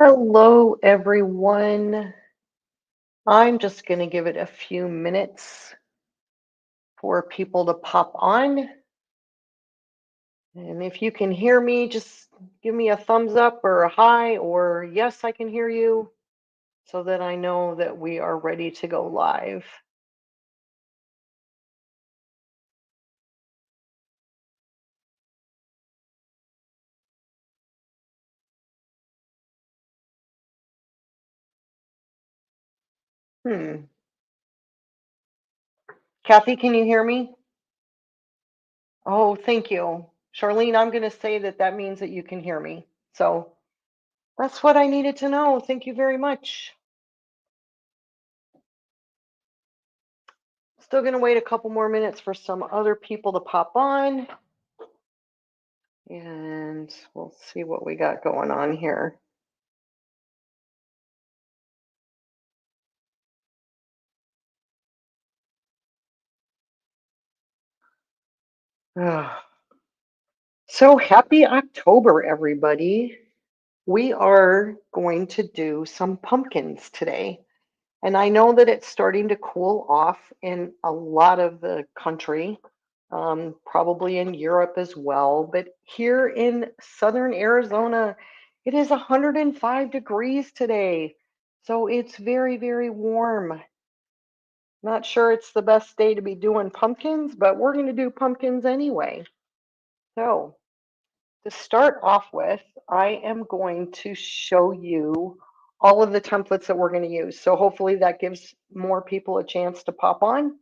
Hello, everyone. I'm just going to give it a few minutes for people to pop on. And if you can hear me, just give me a thumbs up or a hi or yes, I can hear you so that I know that we are ready to go live. Hmm. Kathy, can you hear me? Oh, thank you. Charlene, I'm going to say that that means that you can hear me. So that's what I needed to know. Thank you very much. Still going to wait a couple more minutes for some other people to pop on. And we'll see what we got going on here. So happy October, everybody. We are going to do some pumpkins today. And I know that it's starting to cool off in a lot of the country, probably in Europe as well. But here in southern Arizona, it is 105 degrees today. So it's very, very warm. Not sure it's the best day to be doing pumpkins, but we're going to do pumpkins anyway. So, to start off with, I am going to show you all of the templates that we're going to use. So, hopefully, that gives more people a chance to pop on.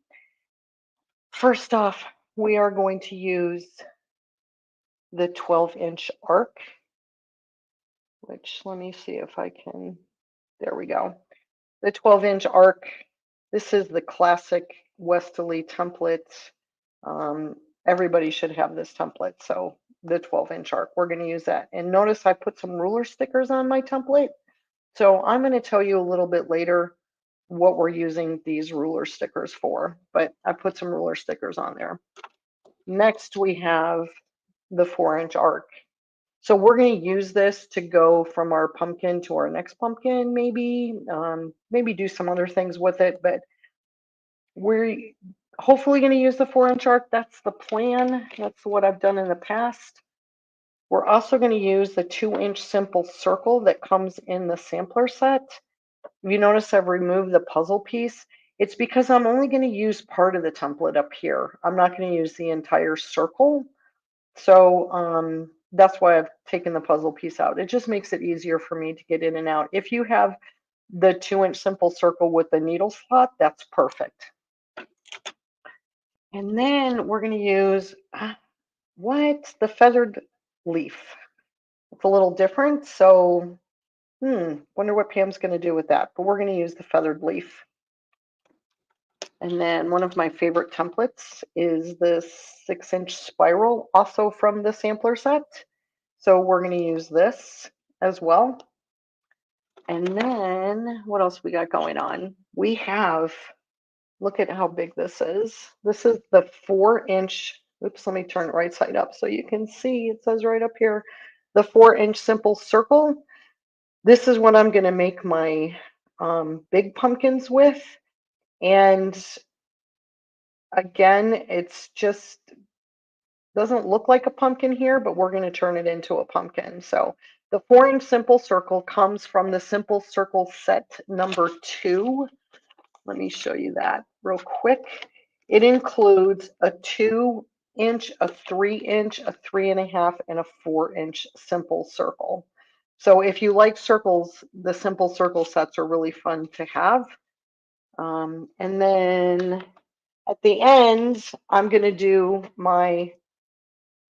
First off, we are going to use the 12-inch arc, which let me see if I can. There we go. The 12-inch arc. This is the classic Westerly template. Um, Everybody should have this template. So the 12-inch arc, we're going to use that. And notice I put some ruler stickers on my template. So I'm going to tell you a little bit later what we're using these ruler stickers for, but I put some ruler stickers on there. Next, we have the 4-inch arc. So we're going to use this to go from our pumpkin to our next pumpkin, maybe, maybe do some other things with it, but we're hopefully going to use the 4-inch arc. That's the plan. That's what I've done in the past. We're also going to use the 2-inch simple circle that comes in the sampler set. If you notice I've removed the puzzle piece, it's because I'm only going to use part of the template up here. I'm not going to use the entire circle. So that's why I've taken the puzzle piece out. It just makes it easier for me to get in and out. If you have the 2-inch simple circle with the needle slot, that's perfect. And then we're going to use the feathered leaf. It's a little different, so wonder what Pam's going to do with that. But we're going to use the feathered leaf. And then one of my favorite templates is this 6-inch spiral, also from the sampler set. So we're going to use this as well. And then what else we got going on? We have, look at how big this is. This is the 4-inch, oops, let me turn it right side up so you can see. It says right up here, the 4-inch simple circle. This is what I'm going to make my big pumpkins with. And again, it's just doesn't look like a pumpkin here, but we're going to turn it into a pumpkin. So the 4-inch simple circle comes from the simple circle set number 2. Let me show you that real quick. It includes a 2-inch, a 3-inch, a 3.5, and a 4-inch simple circle. So if you like circles, the simple circle sets are really fun to have. And then at the end, I'm going to do my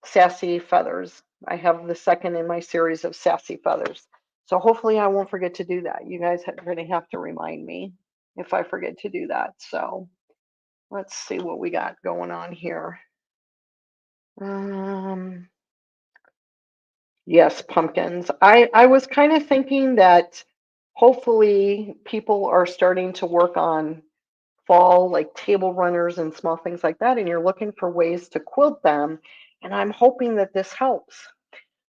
Sassy Feathers. I have the second in my series of Sassy Feathers. So hopefully I won't forget to do that. You guys are going to have to remind me if I forget to do that. So let's see what we got going on here. Yes, pumpkins. I was kind of thinking that hopefully people are starting to work on fall, like table runners and small things like that, and you're looking for ways to quilt them. And I'm hoping that this helps.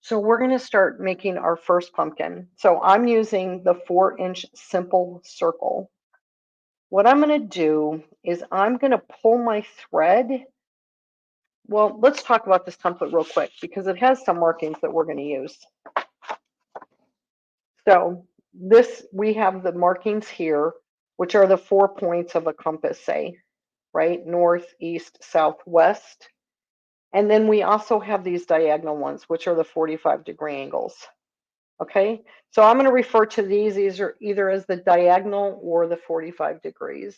So we're going to start making our first pumpkin. So I'm using the 4-inch simple circle. What I'm going to do is I'm going to pull my thread. Well, let's talk about this template real quick because it has some markings that we're going to use. So we have the markings here, which are the 4 points of a compass, say, right? North, east, south, west. And then we also have these diagonal ones, which are the 45-degree angles. Okay, so I'm going to refer to these either as the diagonal or the 45 degrees.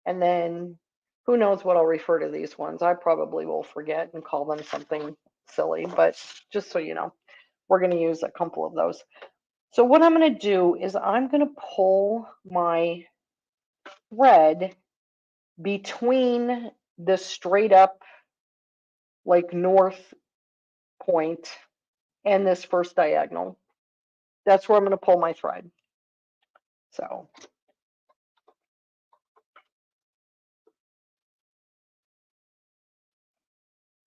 And then who knows what I'll refer to these ones. I probably will forget and call them something silly, but just so you know, we're going to use a couple of those. So what I'm going to do is I'm going to pull my thread between the straight up like north point and this first diagonal. That's where I'm going to pull my thread. So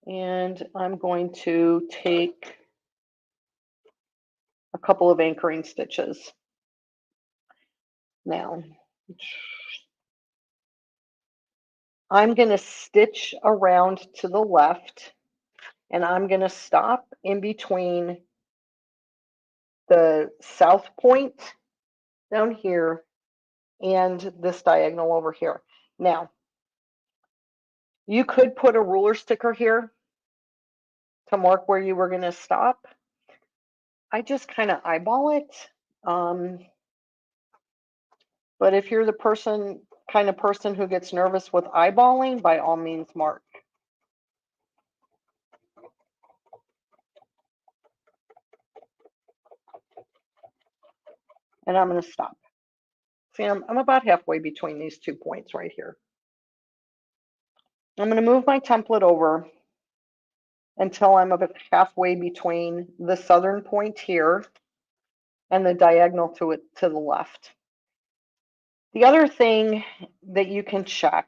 and I'm going to take a couple of anchoring stitches. Now, I'm going to stitch around to the left and I'm going to stop in between the south point down here and this diagonal over here. Now, you could put a ruler sticker here to mark where you were going to stop. I just kind of eyeball it. But if you're the kind of person who gets nervous with eyeballing, by all means mark. And I'm going to stop. See, I'm about halfway between these 2 points right here. I'm going to move my template over until I'm about halfway between the southern point here and the diagonal to it to the left. The other thing that you can check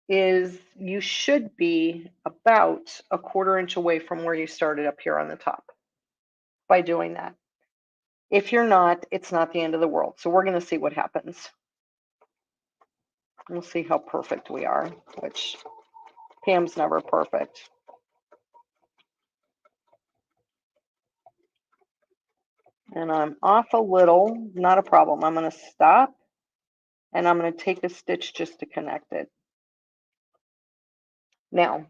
is you should be about a 1/4 inch away from where you started up here on the top by doing that. If you're not, it's not the end of the world. So we're going to see what happens. We'll see how perfect we are, which Pam's never perfect. And I'm off a little, not a problem. I'm going to stop and I'm going to take a stitch just to connect it. Now,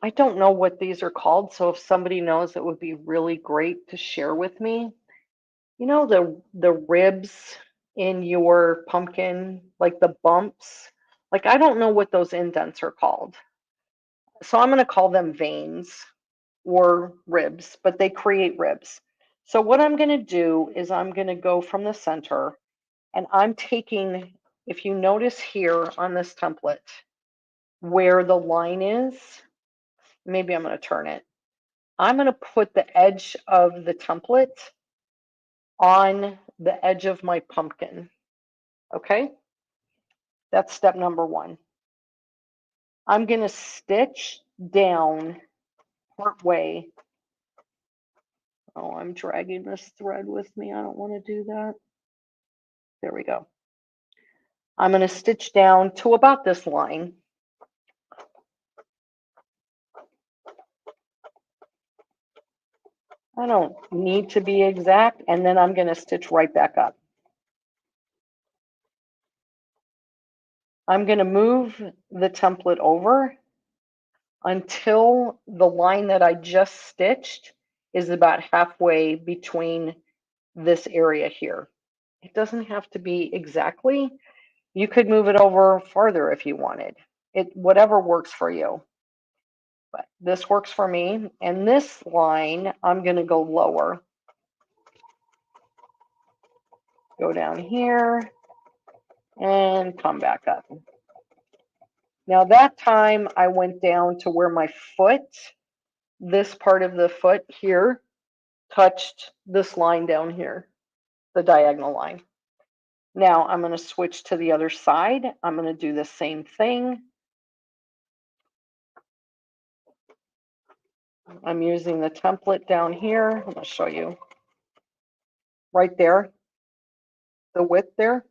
I don't know what these are called, so if somebody knows, it would be really great to share with me. You know the ribs in your pumpkin, like the bumps? Like I don't know what those indents are called. So I'm going to call them veins or ribs, but they create ribs. So what I'm going to do is I'm going to go from the center and I'm taking, if you notice here on this template, where the line is, maybe I'm going to turn it. I'm going to put the edge of the template on the edge of my pumpkin. Okay? That's step number 1. I'm going to stitch down part way. Oh, I'm dragging this thread with me. I don't want to do that. There we go. I'm going to stitch down to about this line. I don't need to be exact, and then I'm going to stitch right back up. I'm going to move the template over until the line that I just stitched is about halfway between this area here. It doesn't have to be exactly. You could move it over farther if you wanted. Whatever works for you. But this works for me. And this line, I'm going to go lower. Go down here and come back up. Now that time I went down to where my foot, this part of the foot here, touched this line down here, the diagonal line. Now I'm going to switch to the other side. I'm going to do the same thing. I'm using the template down here. I'm going to show you right there, the width there.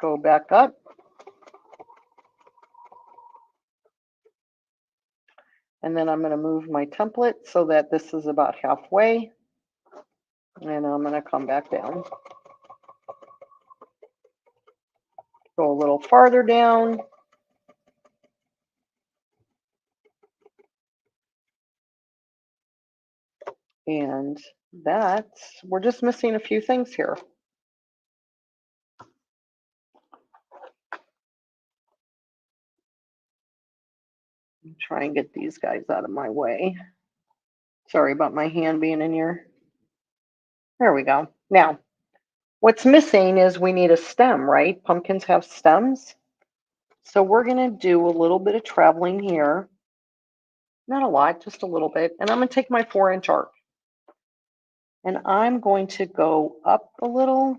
Go back up. And then I'm going to move my template so that this is about halfway. And I'm going to come back down. Go a little farther down. And we're just missing a few things here. Try and get these guys out of my way. Sorry about my hand being in here. There we go. Now, what's missing is we need a stem, right? Pumpkins have stems. So we're going to do a little bit of traveling here. Not a lot, just a little bit. And I'm going to take my 4-inch arc. And I'm going to go up a little.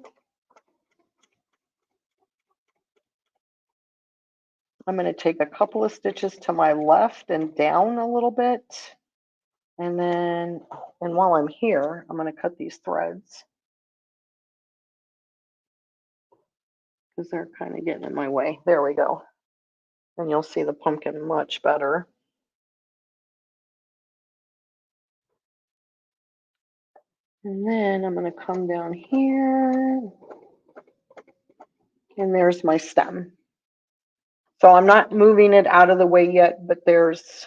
I'm going to take a couple of stitches to my left and down a little bit. And then, and while I'm here, I'm going to cut these threads because they're kind of getting in my way. There we go. And you'll see the pumpkin much better. And then I'm going to come down here. And there's my stem. So I'm not moving it out of the way yet, but there's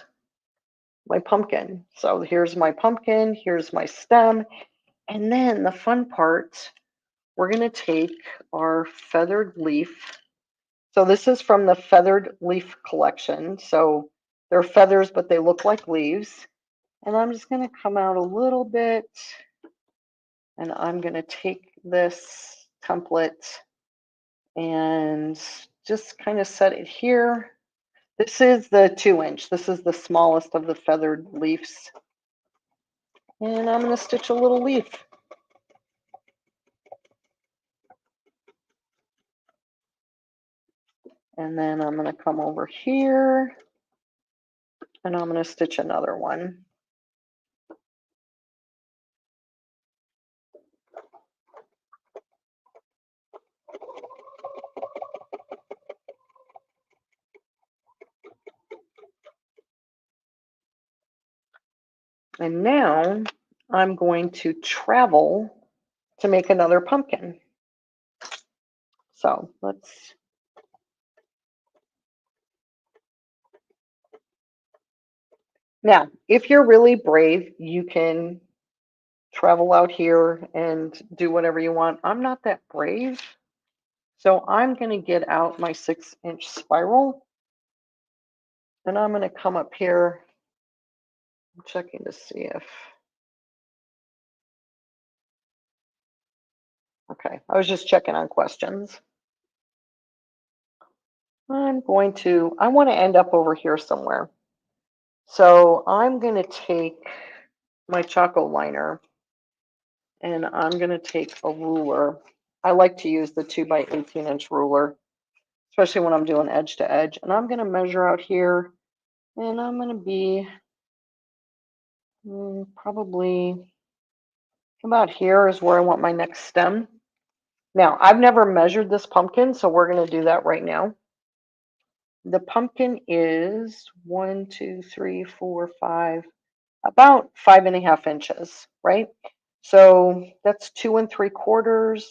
my pumpkin. So here's my pumpkin, here's my stem. And then the fun part, we're going to take our feathered leaf. So this is from the feathered leaf collection. So they're feathers, but they look like leaves. And I'm just going to come out a little bit. And I'm going to take this template and just kind of set it here. This is the 2-inch. This is the smallest of the feathered leaves. And I'm going to stitch a little leaf. And then I'm going to come over here and I'm going to stitch another one. And now I'm going to travel to make another pumpkin. So let's. Now, if you're really brave, you can travel out here and do whatever you want. I'm not that brave. So I'm going to get out my 6-inch spiral and I'm going to come up here. I'm checking to see if. Okay, I was just checking on questions. I want to end up over here somewhere. So I'm going to take my Choco liner and I'm going to take a ruler. I like to use the 2x18-inch ruler, especially when I'm doing edge to edge. And I'm going to measure out here and I'm going to be probably about here is where I want my next stem. Now, I've never measured this pumpkin, so we're going to do that right now. The pumpkin is 1, 2, 3, 4, 5, about 5.5 inches, right? So that's 2 3/4,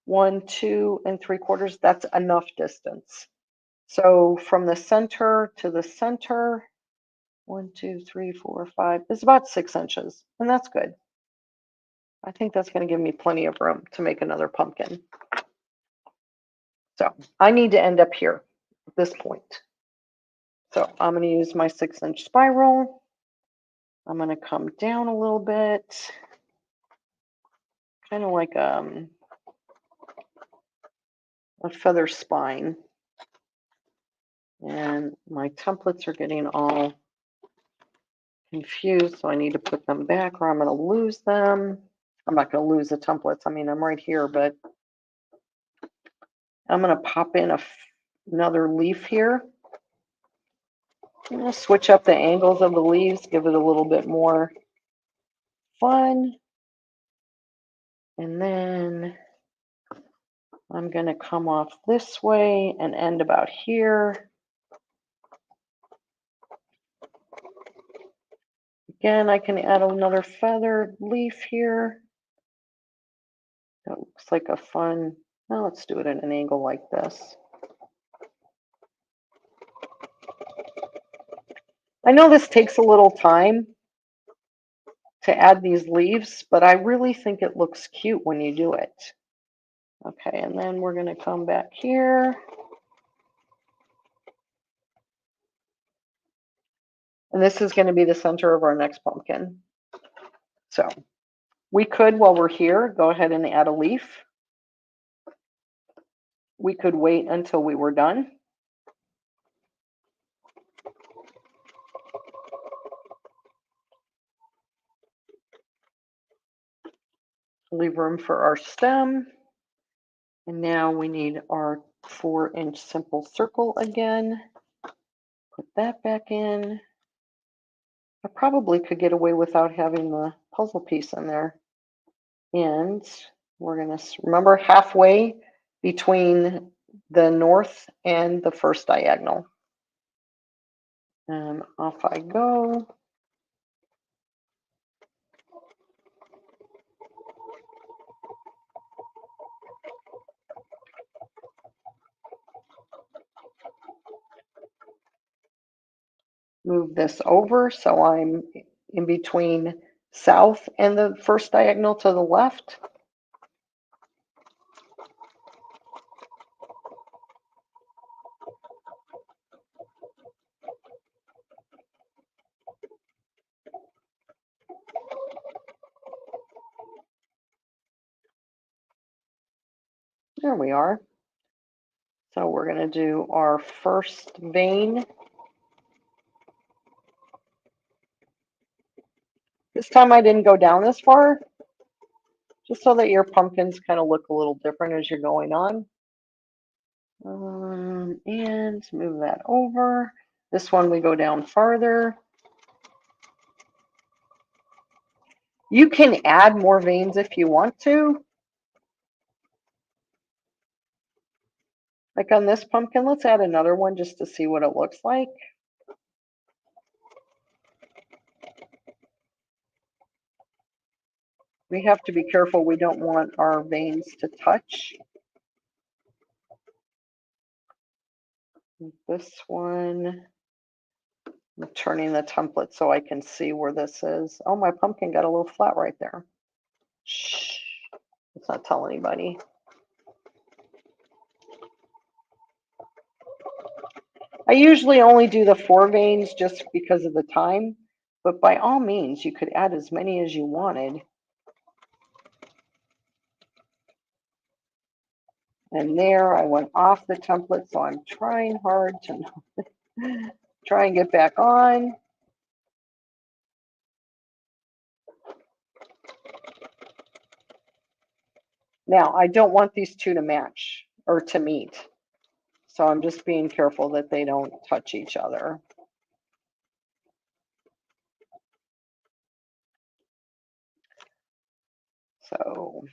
1, 2 3/4. That's enough distance. So from the center to the center, 1, 2, 3, 4, 5, is about 6 inches, and that's good. I think that's going to give me plenty of room to make another pumpkin. So I need to end up here at this point. So I'm going to use my 6-inch spiral. I'm going to come down a little bit, kind of like a feather spine. And my templates are getting all confused, so I need to put them back or I'm going to lose them. I'm not going to lose the templates. I mean, I'm right here, but I'm going to pop in another leaf here. I'm going to switch up the angles of the leaves, give it a little bit more fun. And then I'm going to come off this way and end about here. Again, I can add another feathered leaf here. That looks like a fun, well, let's do it at an angle like this. I know this takes a little time to add these leaves, but I really think it looks cute when you do it. Okay, and then we're going to come back here. And this is going to be the center of our next pumpkin. So we could, while we're here, go ahead and add a leaf. We could wait until we were done. Leave room for our stem. And now we need our 4-inch simple circle again. Put that back in. I probably could get away without having the puzzle piece in there. And we're going to remember halfway between the north and the first diagonal. And off I go. Move this over so I'm in between south and the first diagonal to the left. There we are. So we're going to do our first vein. This time I didn't go down this far, just so that your pumpkins kind of look a little different as you're going on. And move that over. This one we go down farther. You can add more veins if you want to. Like on this pumpkin, let's add another one just to see what it looks like. We have to be careful we don't want our veins to touch. This one, I'm turning the template so I can see where this is. Oh, my pumpkin got a little flat right there. Shh, let's not tell anybody. I usually only do the 4 veins just because of the time, but by all means, you could add as many as you wanted. And there, I went off the template, so I'm trying hard to try and get back on. Now, I don't want these two to match or to meet, so I'm just being careful that they don't touch each other. So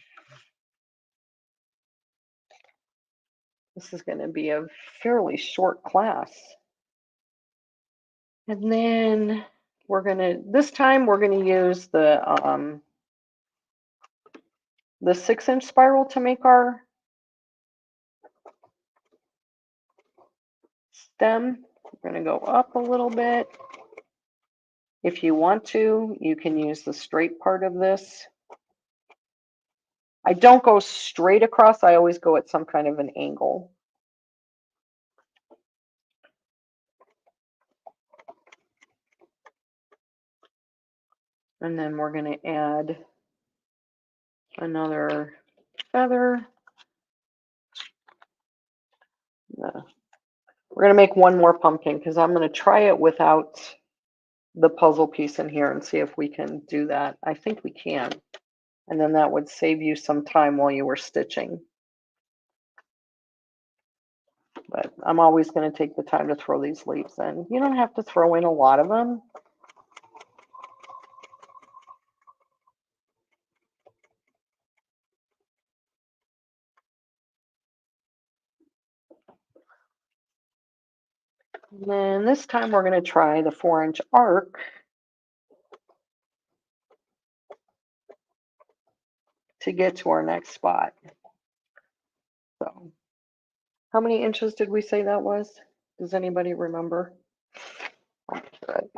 this is going to be a fairly short class. And then we're going to, this time we're going to use the 6-inch spiral to make our stem. We're going to go up a little bit. If you want to, you can use the straight part of this. I don't go straight across. I always go at some kind of an angle. And then we're going to add another feather. We're going to make one more pumpkin because I'm going to try it without the puzzle piece in here and see if we can do that. I think we can. And then that would save you some time while you were stitching. But I'm always going to take the time to throw these leaves in. You don't have to throw in a lot of them. And then this time we're going to try the 4-inch arc to get to our next spot. So, how many inches did we say that was? Does anybody remember? Good.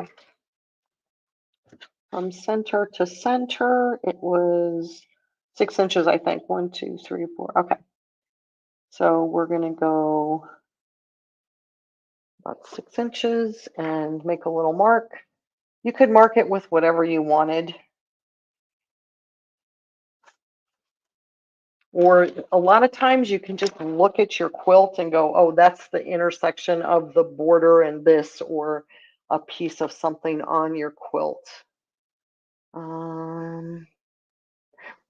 From center to center, it was 6 inches, I think. 1, 2, 3, 4. Okay. So we're going to go about 6 inches and make a little mark. You could mark it with whatever you wanted. Or a lot of times you can just look at your quilt and go, oh, that's the intersection of the border and this, or a piece of something on your quilt.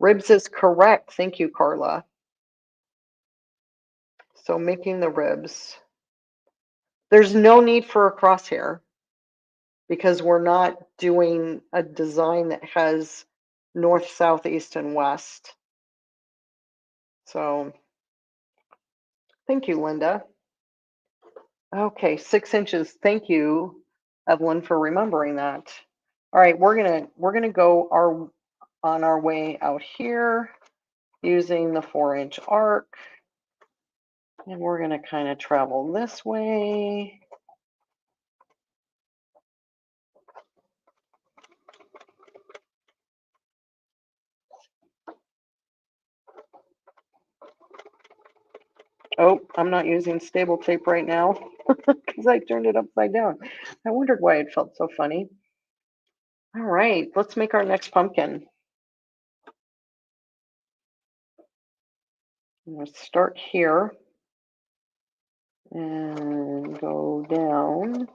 Ribs is correct. Thank you, Carla. So making the ribs. There's no need for a crosshair because we're not doing a design that has north, south, east, and west. So thank you, Linda. Okay, 6 inches. Thank you, Evelyn, for remembering that. All right, we're gonna go on our way out here using the 4-inch arc. And we're gonna kind of travel this way. Oh, I'm not using stable tape right now because I turned it upside down. I wondered why it felt so funny. All right, let's make our next pumpkin. I'm going to start here and go down.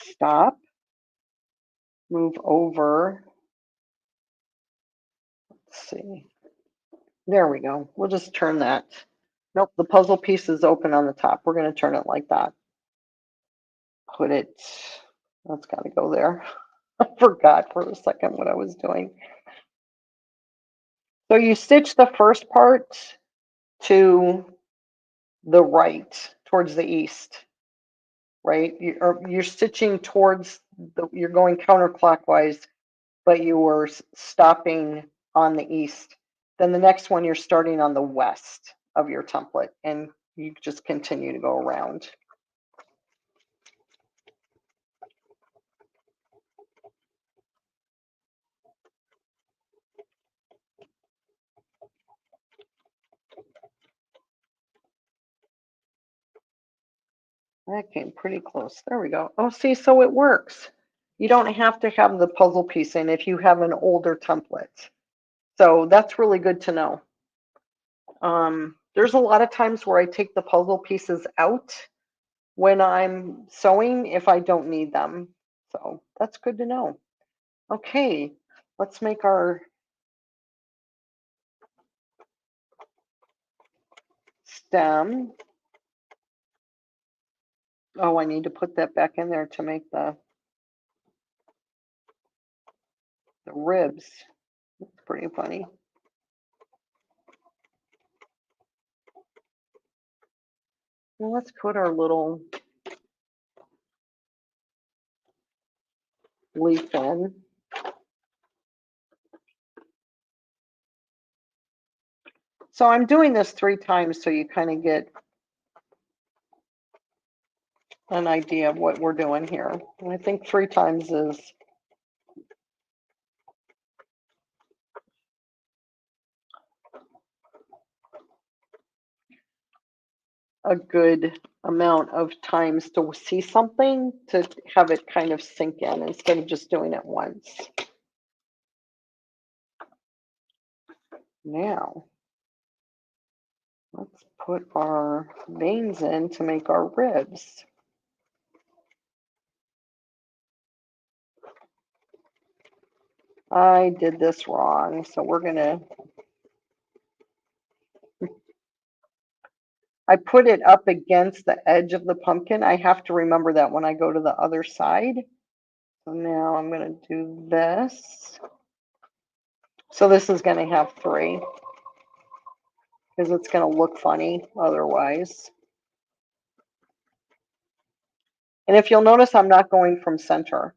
Stop. Move over. Let's see. There we go. We'll just turn that. Nope, the puzzle piece is open on the top. We're going to turn it like that. Put it, that's got to go there. I forgot for a second what I was doing. So you stitch the first part to the right, towards the east, right? You're stitching towards you're going counterclockwise, but you were stopping on the east. Then the next one, you're starting on the west of your template, and you just continue to go around. That came pretty close. There we go. Oh, see, so it works. You don't have to have the puzzle piece in if you have an older template. So that's really good to know. There's a lot of times where I take the puzzle pieces out when I'm sewing if I don't need them. So that's good to know. Okay, let's make our stem. Oh, I need to put that back in there to make the ribs. It's pretty funny. Well, let's put our little leaf in. So I'm doing this 3 times so you kind of get an idea of what we're doing here. And I think 3 times is a good amount of times to see something, to have it kind of sink in instead of just doing it once. Now, let's put our veins in to make our ribs. I did this wrong, so we're gonna, I put it up against the edge of the pumpkin. I have to remember that when I go to the other side. So now I'm gonna do this. So this is gonna have 3 because it's gonna look funny otherwise. And if you'll notice, I'm not going from center.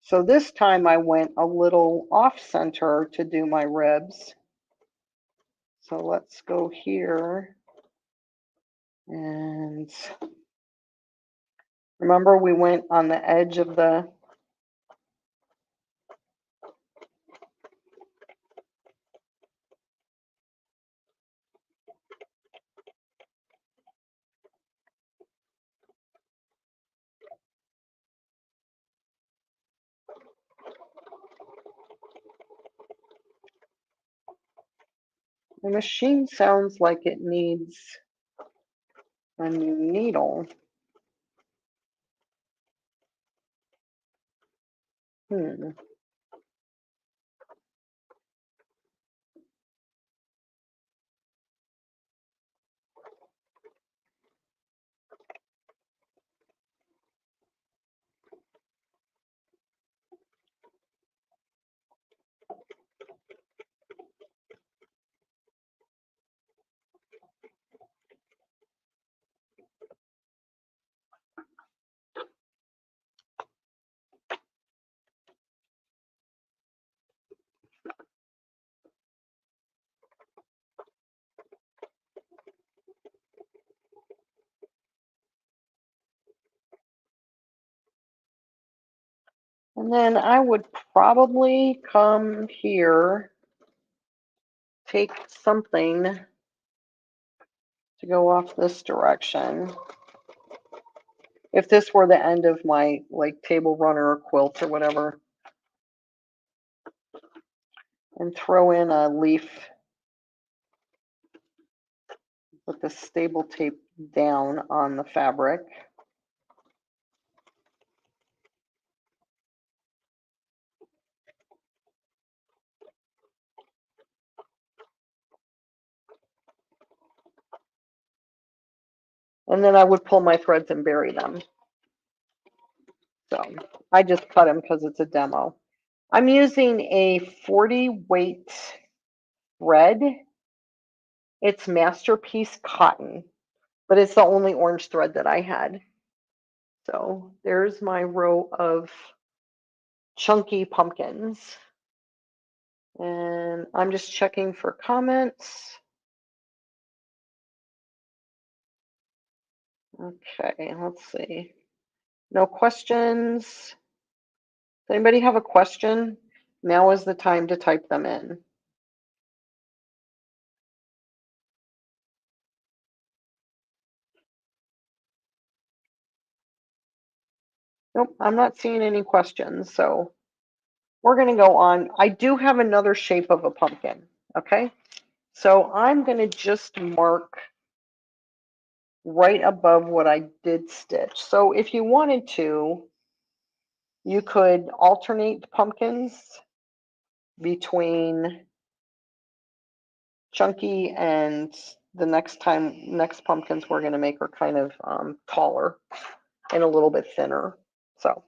So this time I went a little off center to do my ribs. So let's go here. And remember, we went on the edge of the, the machine sounds like it needs a new needle. Hmm. And then I would probably come here, take something to go off this direction. If this were the end of my like table runner or quilt or whatever, and throw in a leaf with the stable tape down on the fabric. And then I would pull my threads and bury them. So I just cut them because it's a demo. I'm using a 40 weight thread. It's Masterpiece Cotton, but it's the only orange thread that I had. So there's my row of chunky pumpkins. And I'm just checking for comments. Okay, let's see. No questions. Does anybody have a question? Now is the time to type them in. Nope, I'm not seeing any questions, so we're going to go on. I do have another shape of a pumpkin, okay? So I'm going to just mark right above what I did stitch. So if you wanted to, you could alternate pumpkins between chunky and the next pumpkins we're going to make are kind of taller and a little bit thinner. So,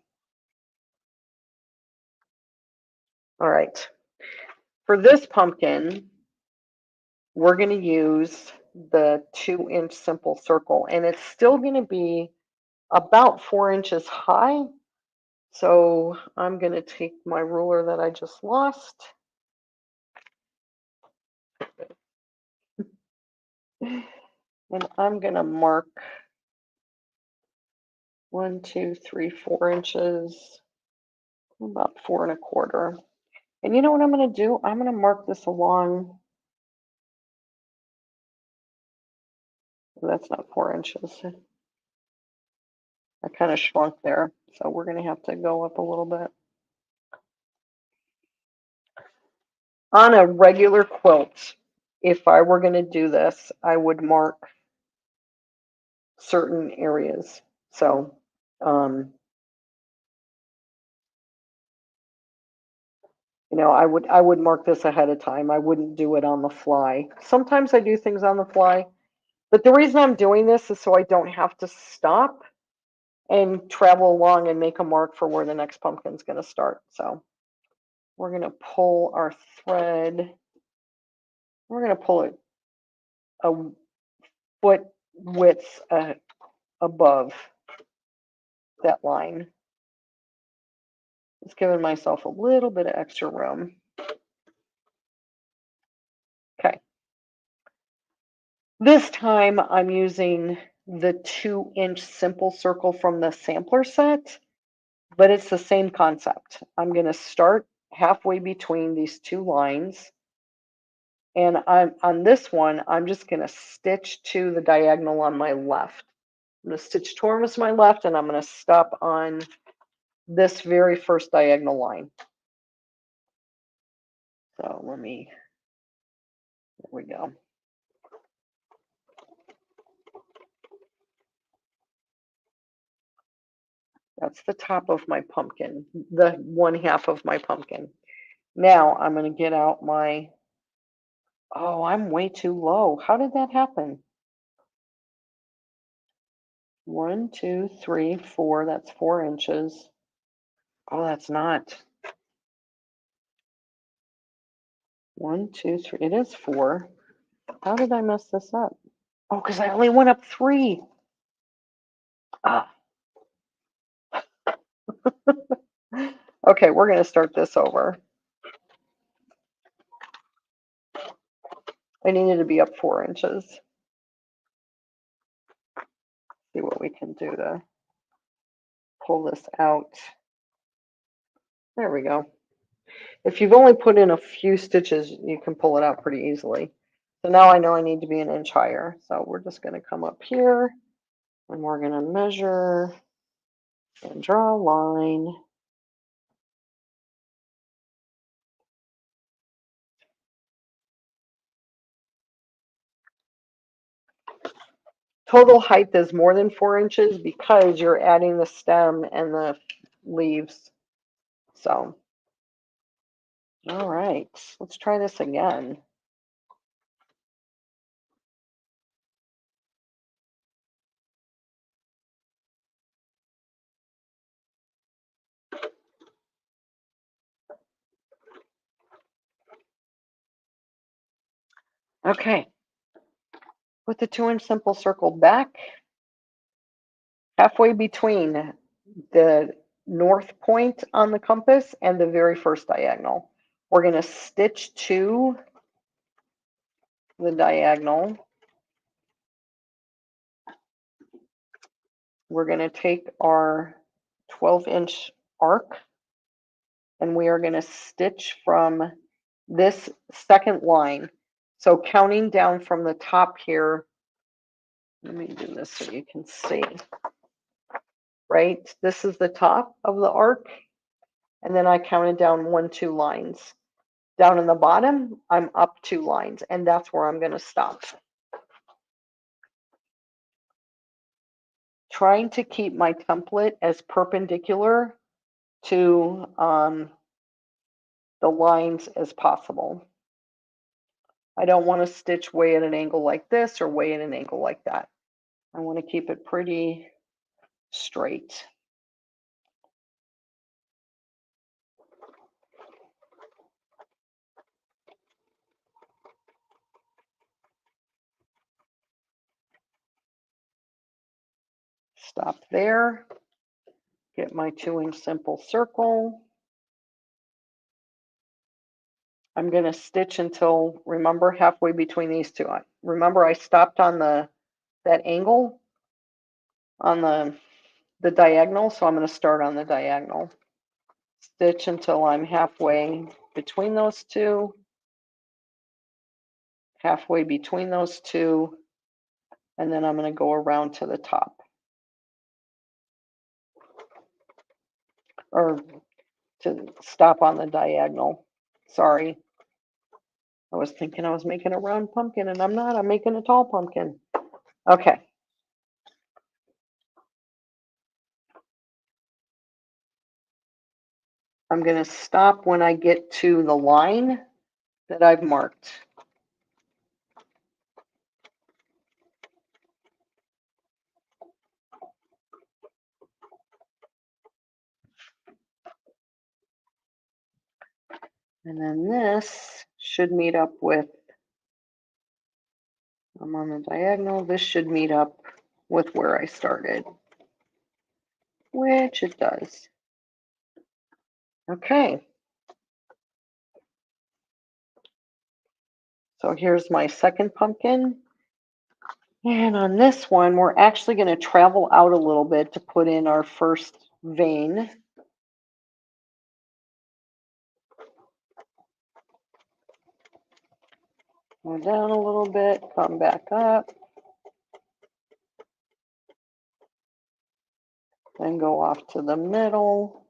all right. For this pumpkin, we're going to use the 2-inch simple circle, and it's still going to be about 4 inches high. So I'm going to take my ruler that I just lost. And I'm going to mark 1, 2, 3, 4 inches, about 4 1/4. And you know what I'm going to do? I'm going to mark this along. That's not 4 inches. I kind of shrunk there. So we're going to have to go up a little bit. On a regular quilt, if I were going to do this, I would mark certain areas. So, I would mark this ahead of time. I wouldn't do it on the fly. Sometimes I do things on the fly, but the reason I'm doing this is so I don't have to stop and travel along and make a mark for where the next pumpkin's going to start. So we're going to pull our thread. We're going to pull it a foot width above that line. Just giving myself a little bit of extra room. Okay. This time I'm using the 2-inch simple circle from the sampler set, but it's the same concept. I'm going to start halfway between these two lines. And on this one, I'm just going to stitch to the diagonal on my left. I'm going to stitch towards my left, and I'm going to stop on this very first diagonal line. So there we go. That's the top of my pumpkin, the one half of my pumpkin. Now I'm going to get out my, oh, I'm way too low. How did that happen? 1, 2, 3, 4, that's 4 inches. Oh, that's not. 1, 2, 3, it is 4. How did I mess this up? Oh, because I only went up 3. Ah. Okay, we're going to start this over. I needed to be up 4 inches. See what we can do to pull this out. There we go. If you've only put in a few stitches, you can pull it out pretty easily. So now I know I need to be an inch higher. So we're just going to come up here and we're going to measure and draw a line. Total height is more than 4 inches because you're adding the stem and the leaves. So, all right, let's try this again. Okay, put the 2-inch simple circle back halfway between the north point on the compass and the very first diagonal. We're going to stitch to the diagonal. We're going to take our 12-inch arc and we are going to stitch from this second line. So counting down from the top here, let me do this so you can see, right? This is the top of the arc, and then I counted down 1, 2 lines. Down in the bottom, I'm up 2 lines, and that's where I'm going to stop. Trying to keep my template as perpendicular to the lines as possible. I don't want to stitch way at an angle like this or way at an angle like that. I want to keep it pretty straight. Stop there. Get my 2-inch simple circle. I'm going to stitch until, remember, halfway between these two. Remember, I stopped on that angle on the diagonal, so I'm going to start on the diagonal. Stitch until I'm halfway between those two, halfway between those two, and then I'm going to go around to the top. Or to stop on the diagonal. Sorry. I was thinking I was making a round pumpkin and I'm not. I'm making a tall pumpkin. Okay. I'm going to stop when I get to the line that I've marked. And then this should meet up with, I'm on the diagonal, this should meet up with where I started, which it does. Okay. So here's my second pumpkin. And on this one, we're actually going to travel out a little bit to put in our first vein. Go down a little bit, come back up, then go off to the middle,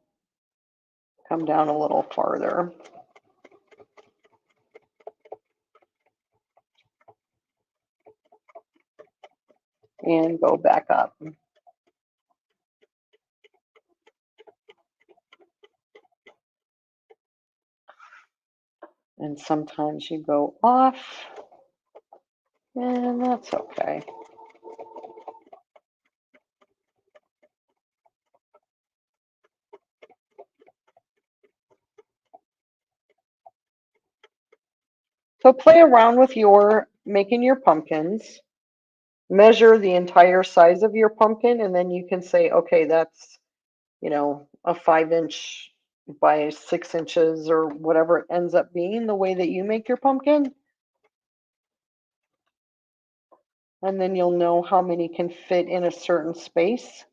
come down a little farther, and go back up. And sometimes you go off, and that's okay. So play around with your making your pumpkins. Measure the entire size of your pumpkin, and then you can say, okay, that's, a 5 inch by 6 inches or whatever it ends up being, the way that you make your pumpkin. And then you'll know how many can fit in a certain space.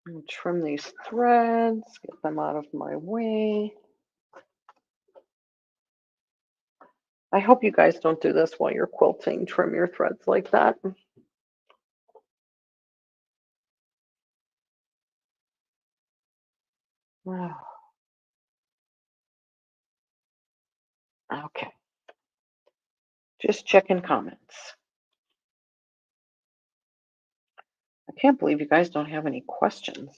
And trim these threads, get them out of my way. I hope you guys don't do this while you're quilting, trim your threads like that. Okay, just checking comments. I can't believe you guys don't have any questions.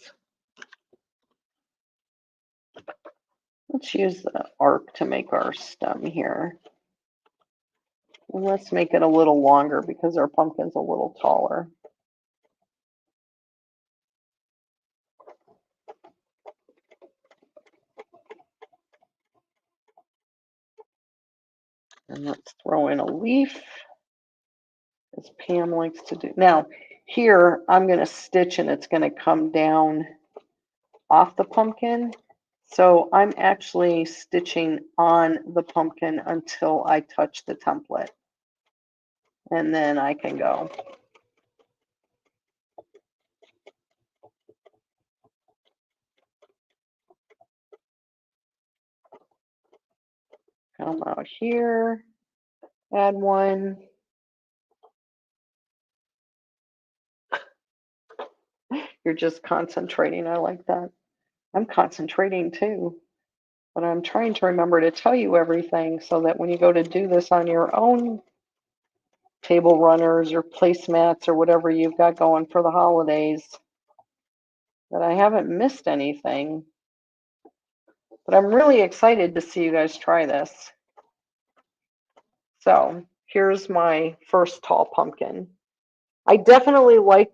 Let's use the arc to make our stem here. And let's make it a little longer because our pumpkin's a little taller. And let's throw in a leaf, as Pam likes to do. Now, here I'm going to stitch and it's going to come down off the pumpkin. So I'm actually stitching on the pumpkin until I touch the template. And then I can go. Come out here, add one. You're just concentrating. I like that. I'm concentrating too, but I'm trying to remember to tell you everything so that when you go to do this on your own table runners or placemats or whatever you've got going for the holidays, that I haven't missed anything. But I'm really excited to see you guys try this. So here's my first tall pumpkin. I definitely like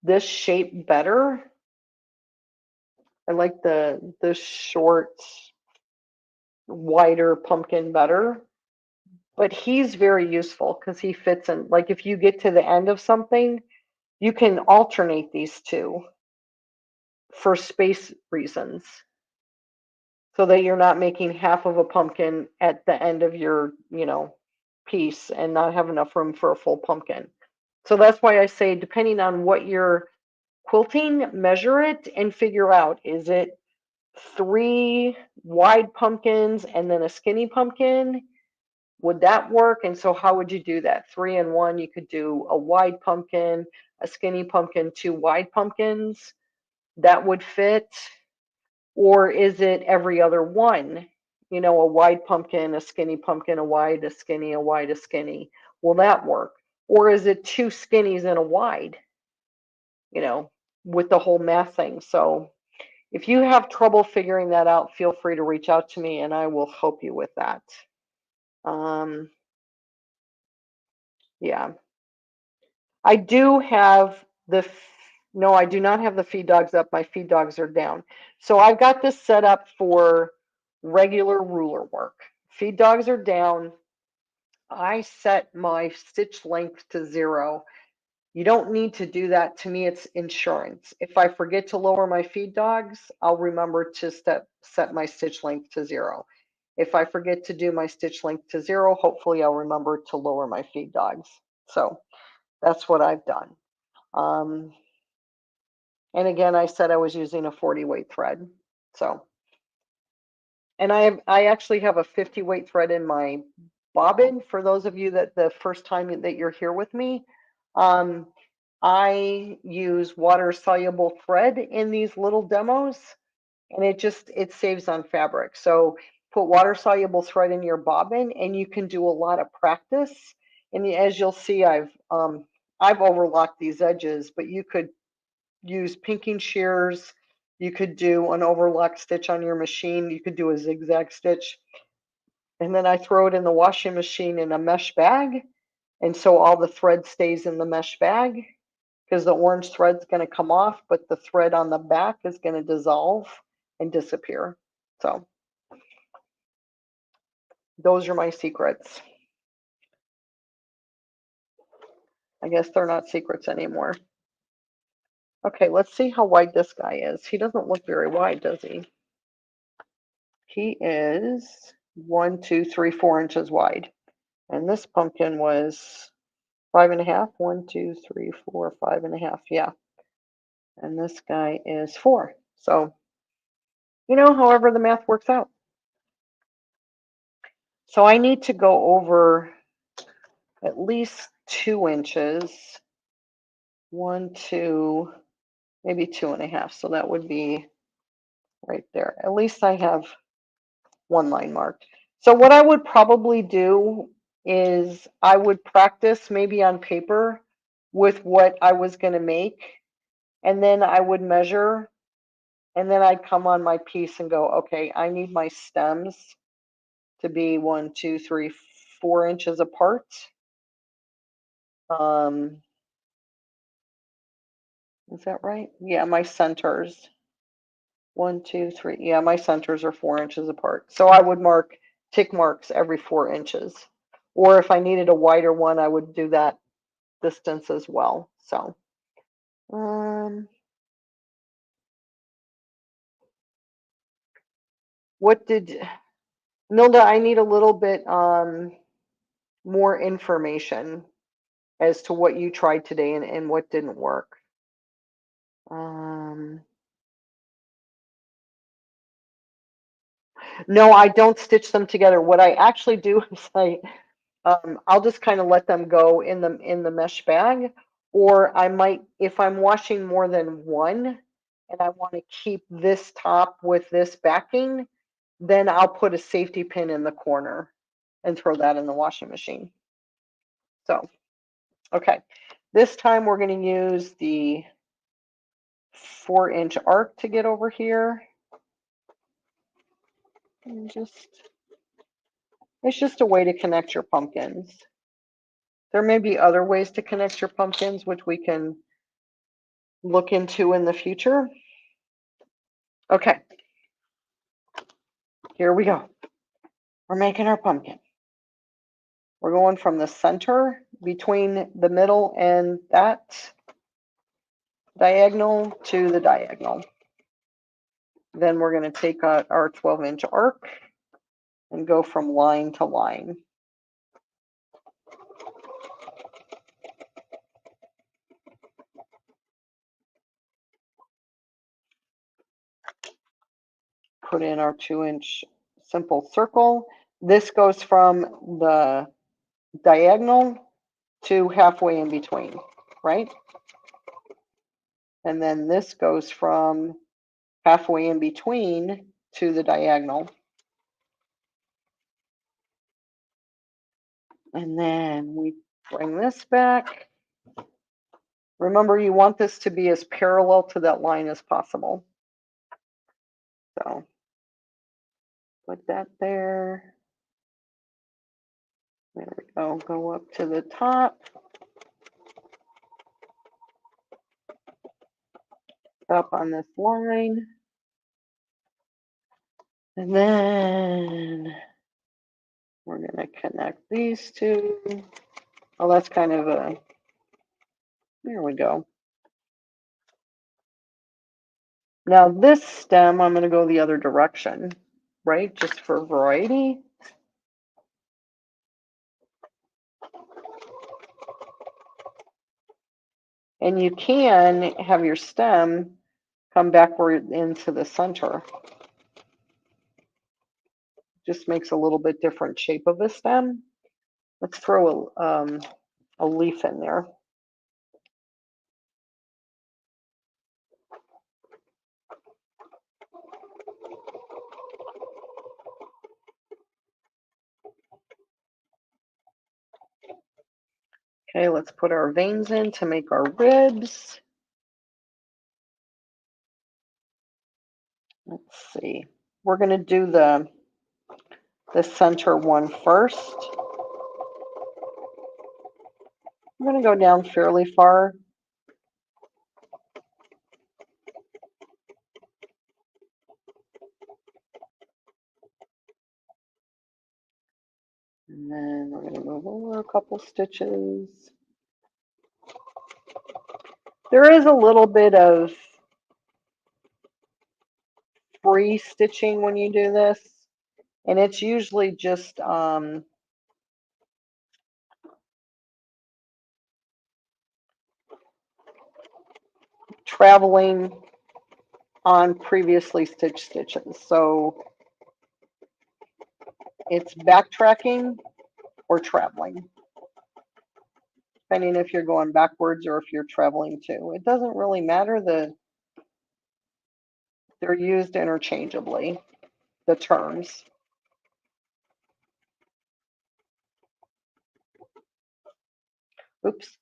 this shape better. I like the short, wider pumpkin better. But he's very useful because he fits in. Like if you get to the end of something, you can alternate these two for space reasons so that you're not making half of a pumpkin at the end of your, piece and not have enough room for a full pumpkin. So that's why I say, depending on what you're quilting, measure it and figure out, is it 3 wide pumpkins and then a skinny pumpkin? Would that work? And so how would you do that? 3 in 1, you could do a wide pumpkin, a skinny pumpkin, two wide pumpkins. That would fit. Or is it every other one? You know, a wide pumpkin, a skinny pumpkin, a wide, a skinny, a wide, a skinny. Will that work? Or is it two skinnies and a wide, you know, with the whole math thing? So if you have trouble figuring that out, feel free to reach out to me and I will help you with that. Um, yeah. I do have no, I do not have the feed dogs up. My feed dogs are down. So I've got this set up for regular ruler work. Feed dogs are down. I set my stitch length to 0. You don't need to do that. To me, it's insurance. If I forget to lower my feed dogs, I'll remember to set my stitch length to 0. If I forget to do my stitch length to 0, hopefully I'll remember to lower my feed dogs. So that's what I've done. Um, and again, I said I was using a 40 weight thread. So, and I actually have a 50 weight thread in my bobbin. For those of you that the first time that you're here with me, um, I use water soluble thread in these little demos, and it saves on fabric. So put water soluble thread in your bobbin, and you can do a lot of practice. And as you'll see, I've overlocked these edges, but you could use pinking shears. You could do an overlock stitch on your machine. You could do a zigzag stitch. And then I throw it in the washing machine in a mesh bag. And so all the thread stays in the mesh bag because the orange thread's going to come off, but the thread on the back is going to dissolve and disappear. So those are my secrets. I guess they're not secrets anymore. Okay, let's see how wide this guy is. He doesn't look very wide, does he? He is 1, 2, 3, 4 inches wide. And this pumpkin was 5.5. 1, 2, 3, 4, 5.5. Yeah. And this guy is 4. So, however the math works out. So I need to go over at least 2 inches. 1, 2, maybe 2.5. So that would be right there. At least I have one line marked. So what I would probably do is I would practice maybe on paper with what I was going to make, and then I would measure, and then I'd come on my piece and go, okay, I need my stems to be 1, 2, 3, 4 inches apart. Is that right? Yeah, my centers. 1, 2, 3. Yeah, my centers are 4 inches apart. So I would tick marks every 4 inches. Or if I needed a wider one, I would do that distance as well. So, what did Nilda? I need a little bit more information as to what you tried today and what didn't work. No, I don't stitch them together. What I actually do is I'll just kind of let them go in the mesh bag, or I might, if I'm washing more than one and I want to keep this top with this backing, then I'll put a safety pin in the corner and throw that in the washing machine. So, okay, this time we're going to use the 4-inch arc to get over here. And it's just a way to connect your pumpkins. There may be other ways to connect your pumpkins, which we can look into in the future. Okay, here we go. We're making our pumpkin. We're going from the center between the middle and that diagonal to the diagonal. Then we're going to take out our 12-inch arc and go from line to line. Put in our 2-inch simple circle. This goes from the diagonal to halfway in between, right? And then this goes from halfway in between to the diagonal. And then we bring this back. Remember, you want this to be as parallel to that line as possible. So put that there. There we go. Go up to the top. Up on this line. And then we're going to connect these two. Oh, that's kind of a, there we go. Now this stem, I'm going to go the other direction, right? Just for variety. And you can have your stem come backward into the center. Just makes a little bit different shape of the stem. Let's throw a leaf in there. Okay, let's put our veins in to make our ribs. Let's see. We're going to do the center one first. I'm going to go down fairly far. And then we're going to move over a couple stitches. There is a little bit of free stitching when you do this, and it's usually just traveling on previously stitched stitches. So it's backtracking or traveling, depending if you're going backwards or if you're traveling too. It doesn't really matter. They're used interchangeably, the terms. Oops.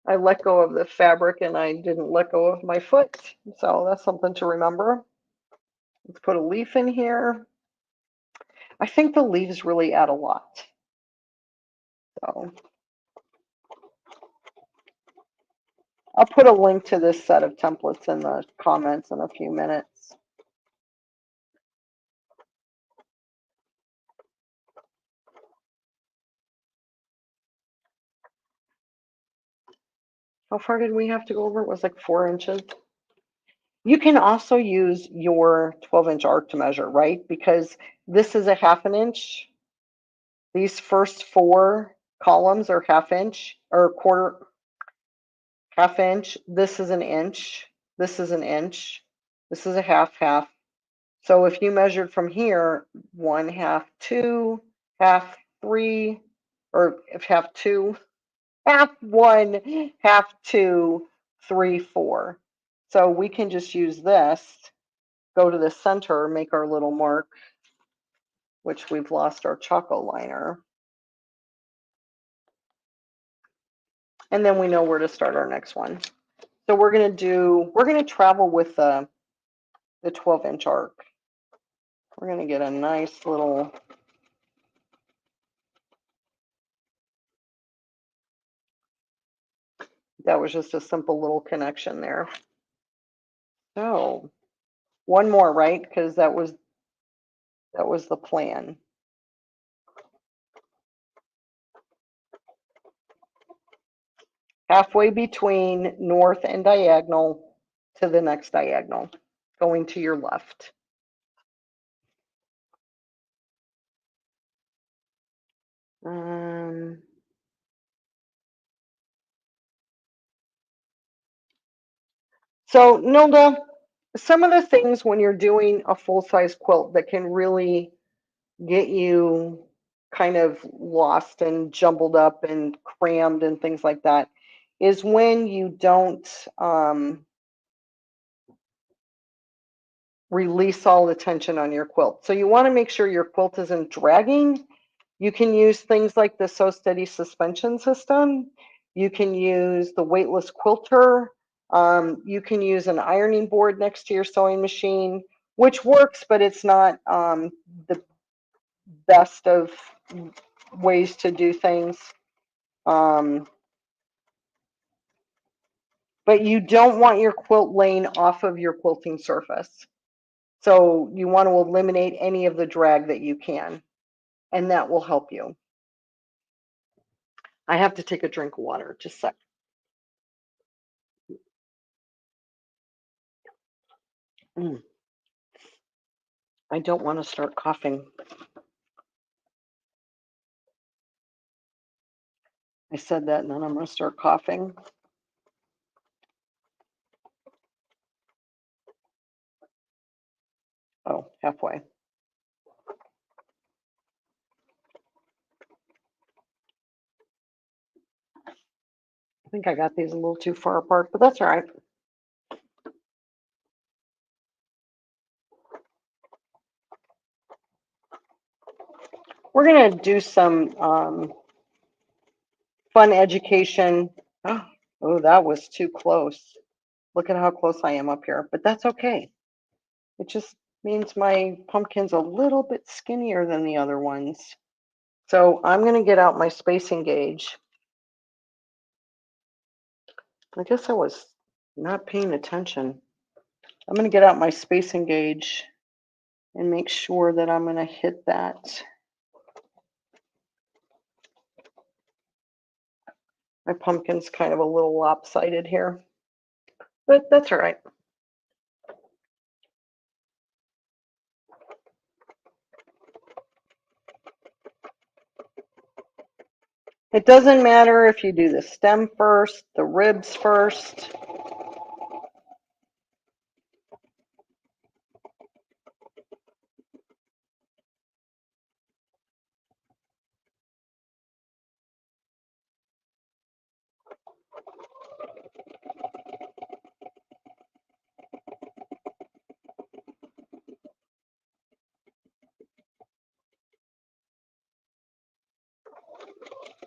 I let go of the fabric and I didn't let go of my foot. So that's something to remember. Let's put a leaf in here. I think the leaves really add a lot. So I'll put a link to this set of templates in the comments in a few minutes. How far did we have to go over? It was like 4 inches. You can also use your 12-inch arc to measure, right? Because this is a 1/2 inch. These first 4 columns are 1/2 inch or quarter, 1/2 inch. This is an inch. This is an inch. This is a half. So if you measured from here, 1/2, 2, 1/2, 3, or if 1/2, 2, 1/2, 1, 1/2, 2, 3, 4. So we can just use this, go to the center, make our little mark, which we've lost our choco liner. And then we know where to start our next one. So we're going to travel with the 12-inch arc. We're going to get a nice little, that was just a simple little connection there. So one more, right? Because that was the plan. Halfway between north and diagonal to the next diagonal, going to your left. So Nilda, some of the things when you're doing a full-size quilt that can really get you kind of lost and jumbled up and crammed and things like that is when you don't release all the tension on your quilt. So you want to make sure your quilt isn't dragging. You can use things like the Sew Steady suspension system. You can use the weightless quilter. You can use an ironing board next to your sewing machine, which works, but it's not the best of ways to do things. Um, but you don't want your quilt laying off of your quilting surface. So you want to eliminate any of the drag that you can, and that will help you. I have to take a drink of water, just a sec. I don't want to start coughing. I said that and then I'm going to start coughing. Oh, halfway. I think I got these a little too far apart, but that's all right. We're going to do some fun education. Oh, that was too close. Look at how close I am up here, but that's okay. It just means my pumpkin's a little bit skinnier than the other ones. So I'm going to get out my spacing gauge. I guess I was not paying attention. I'm going to get out my spacing gauge and make sure that I'm going to hit that. My pumpkin's kind of a little lopsided here, but that's all right. It doesn't matter if you do the stem first, the ribs first.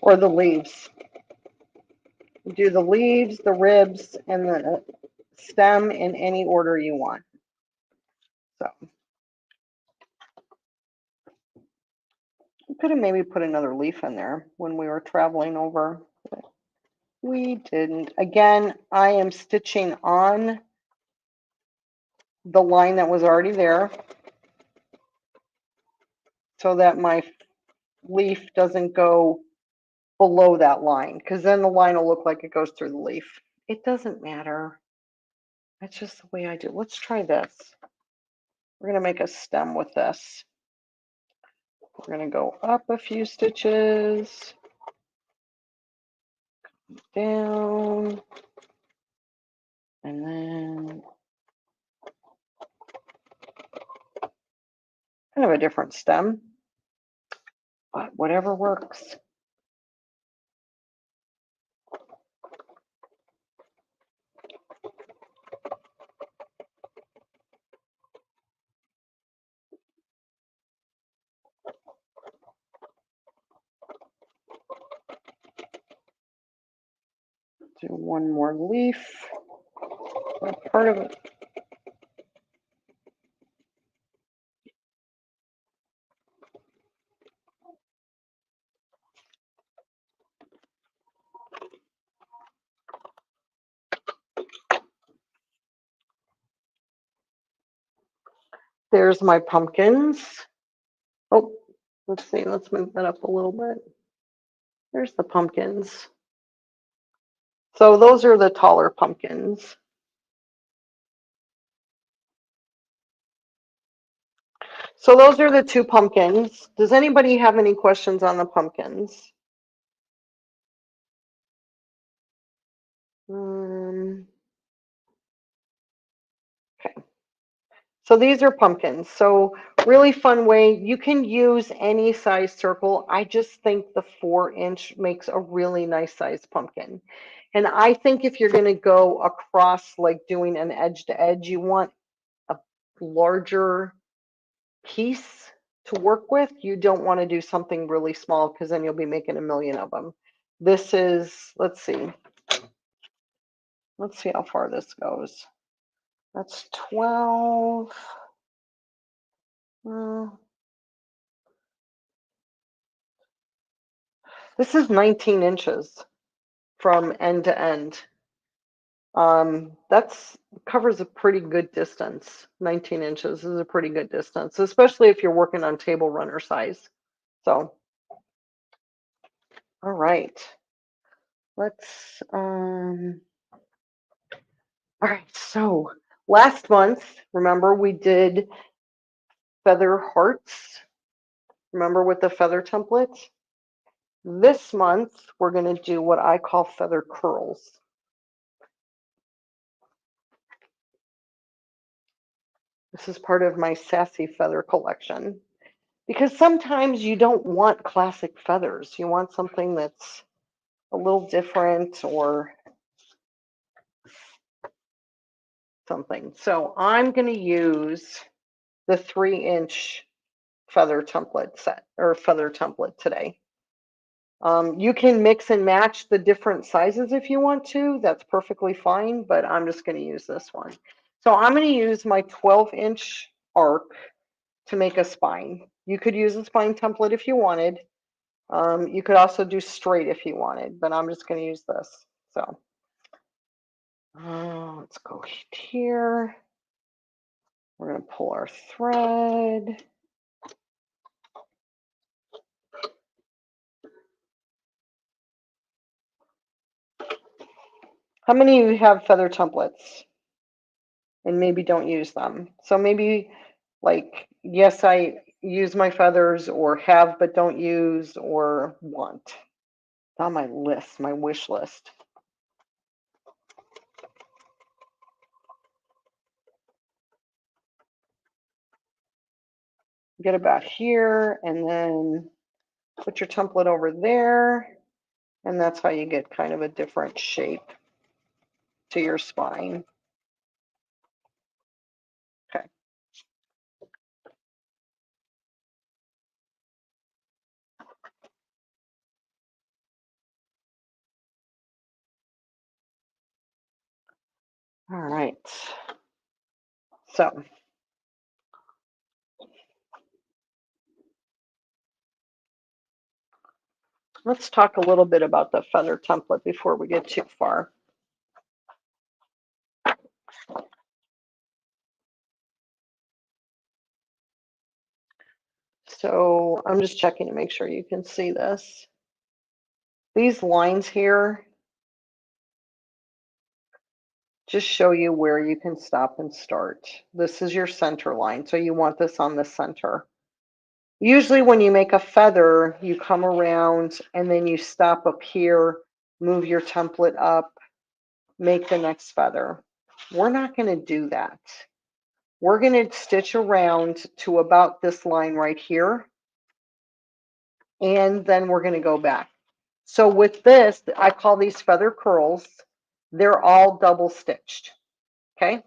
Or the leaves. Do the leaves, the ribs, and the stem in any order you want. So we could have maybe put another leaf in there when we were traveling over. We didn't. Again, I am stitching on the line that was already there so that my leaf doesn't go below that line, because then the line will look like it goes through the leaf. It doesn't matter. That's just the way I do. Let's try this. We're going to make a stem with this. We're going to go up a few stitches, down, and then kind of a different stem, but whatever works. Do one more leaf, or part of it. There's my pumpkins. Oh, let's see, let's move that up a little bit. There's the pumpkins. So those are the taller pumpkins. So those are the two pumpkins. Does anybody have any questions on the pumpkins? Okay. So these are pumpkins. So really fun way. You can use any size circle. I just think the 4-inch makes a really nice size pumpkin. And I think if you're going to go across, like doing an edge to edge, you want a larger piece to work with. You don't want to do something really small because then you'll be making a million of them. This is, let's see how far this goes. That's 12. This is 19 inches from end to end. That's covers a pretty good distance. 19 inches is a pretty good distance, especially if you're working on table runner size. So, all right. Let's all right, so last month, remember we did feather hearts. Remember with the feather template? This month, we're going to do what I call feather curls. This is part of my Sassy Feather collection. Because sometimes you don't want classic feathers. You want something that's a little different or something. So I'm going to use the 3-inch feather template set or feather template today. You can mix and match the different sizes if you want to. That's perfectly fine, but I'm just going to use this one. So I'm going to use my 12-inch arc to make a spine. You could use a spine template if you wanted. You could also do straight if you wanted, but I'm just going to use this. So let's go here. We're going to pull our thread. How many of you have feather templates and maybe don't use them? So maybe like, yes, I use my feathers, or have but don't use, or want. It's on my list, my wish list. Get about here and then put your template over there. And that's how you get kind of a different shape to your spine. Okay. All right. So let's talk a little bit about the feather template before we get too far. So I'm just checking to make sure you can see this. These lines here just show you where you can stop and start. This is your center line, so you want this on the center. Usually when you make a feather, you come around and then you stop up here, move your template up, make the next feather. We're not going to do that. We're going to stitch around to about this line right here, and then we're going to go back. So with this, I call these feather curls. They're all double stitched. Okay.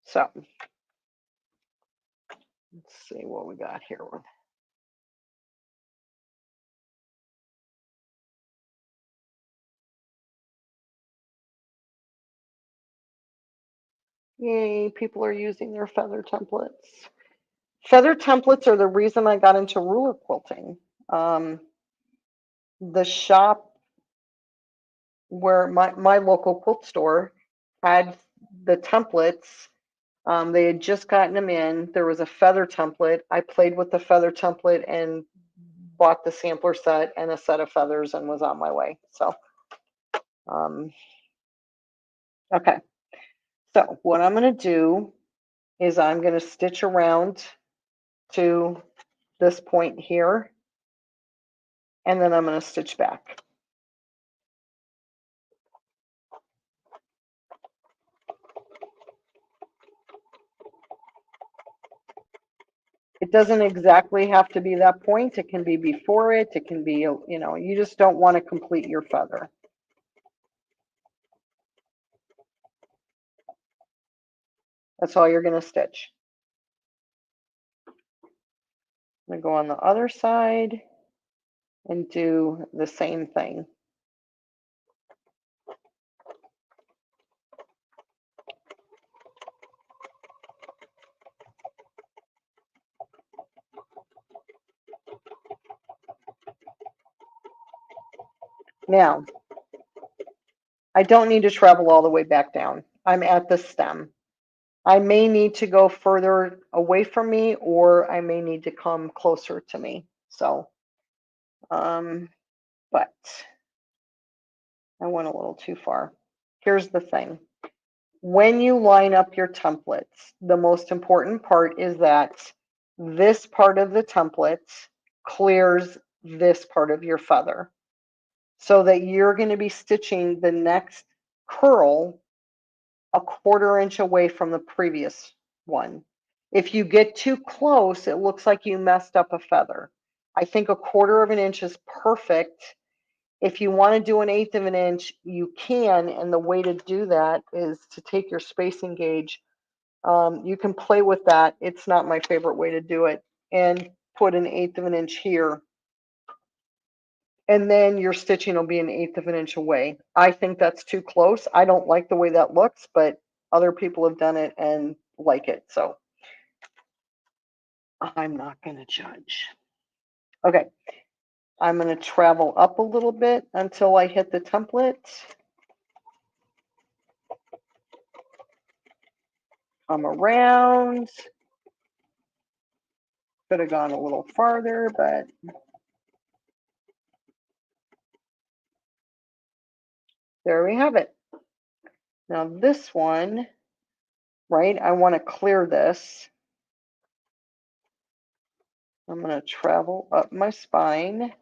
So let's see what we got here. Yay, people are using their feather templates. Feather templates are the reason I got into ruler quilting. The shop where my local quilt store had the templates. They had just gotten them in. There was a feather template. I played with the feather template and bought the sampler set and a set of feathers and was on my way. So, okay. So what I'm going to do is I'm going to stitch around to this point here, and then I'm going to stitch back. It doesn't exactly have to be that point. It can be before it. It can be, you just don't want to complete your feather. That's all you're going to stitch. I'm going to go on the other side and do the same thing. Now, I don't need to travel all the way back down. I'm at the stem. I may need to go further away from me, or I may need to come closer to me. So, but I went a little too far. Here's the thing. When you line up your templates, the most important part is that this part of the template clears this part of your feather, so that you're going to be stitching the next curl a 1/4 inch away from the previous one. If you get too close, it looks like you messed up a feather. I think a 1/4 of an inch is perfect. If you want to do an 1/8 of an inch, you can, and the way to do that is to take your spacing gauge. You can play with that. It's not my favorite way to do it, and put an 1/8 of an inch here, and then your stitching will be an 1/8 of an inch away. I think that's too close. I don't like the way that looks, but other people have done it and like it, so I'm not going to judge. Okay, I'm going to travel up a little bit until I hit the template. Come around. Could have gone a little farther, but there we have it. Now this one, right, I want to clear this. I'm going to travel up my spine.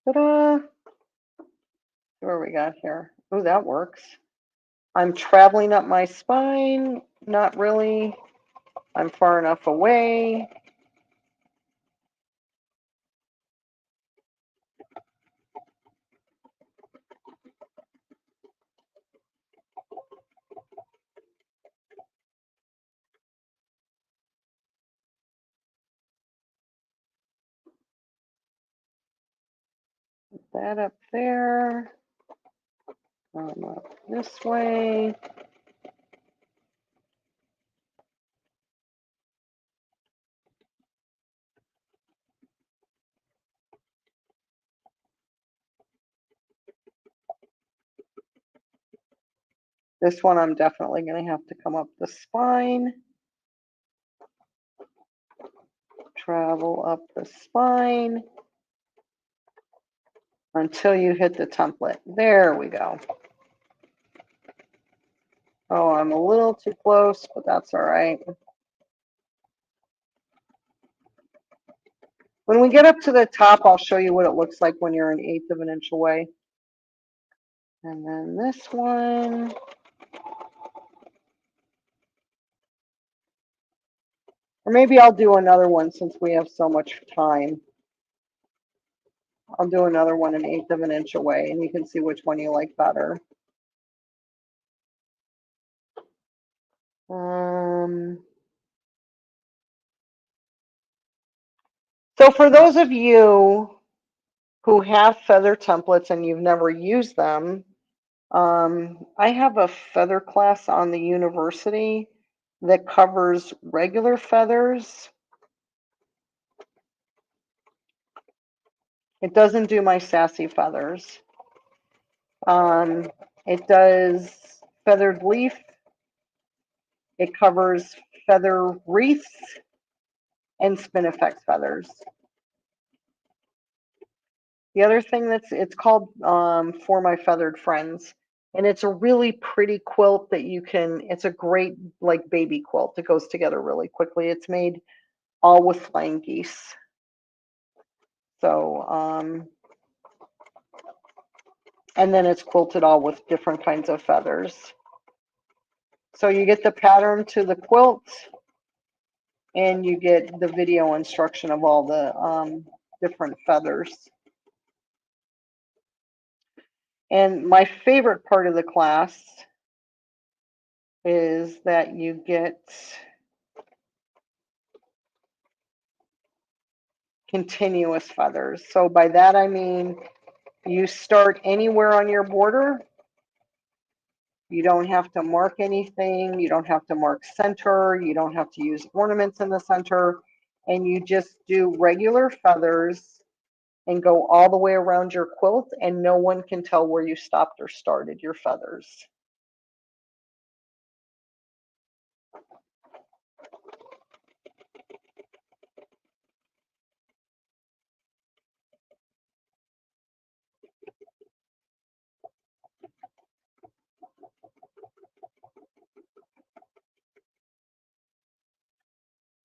Ta-da! What we got here? Oh, that works. I'm traveling up my spine. Not really. I'm far enough away. Put that up there. Up this way. This one I'm definitely going to have to come up the spine. Travel up the spine until you hit the template. There we go. Oh, I'm a little too close, but that's all right. When we get up to the top, I'll show you what it looks like when you're an 1/8 of an inch away. And then this one. Or maybe I'll do another one since we have so much time. I'll do another one an 1/8 of an inch away, and you can see which one you like better. So for those of you who have feather templates and you've never used them, I have a feather class on the university that covers regular feathers. It doesn't do my sassy feathers. It does feathered leaf. It covers feather wreaths and spinifex feathers. The other thing it's called For My Feathered Friends. And it's a really pretty quilt that it's a great like baby quilt. It goes together really quickly. It's made all with flying geese. So, and then it's quilted all with different kinds of feathers. So you get the pattern to the quilt, and you get the video instruction of all the different feathers. And my favorite part of the class is that you get continuous feathers. So by that I mean you start anywhere on your border. You don't have to mark anything. You don't have to mark center. You don't have to use ornaments in the center. And you just do regular feathers and go all the way around your quilt, and no one can tell where you stopped or started your feathers.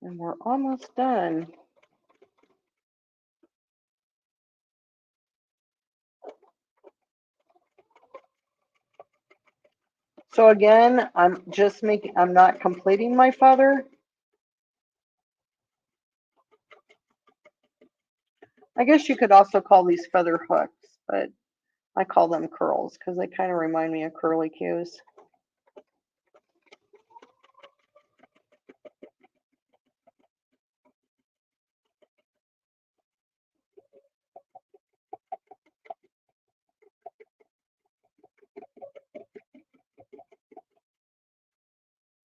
And we're almost done. So again, I'm not completing my feather. I guess you could also call these feather hooks, but I call them curls because they kind of remind me of curly cues.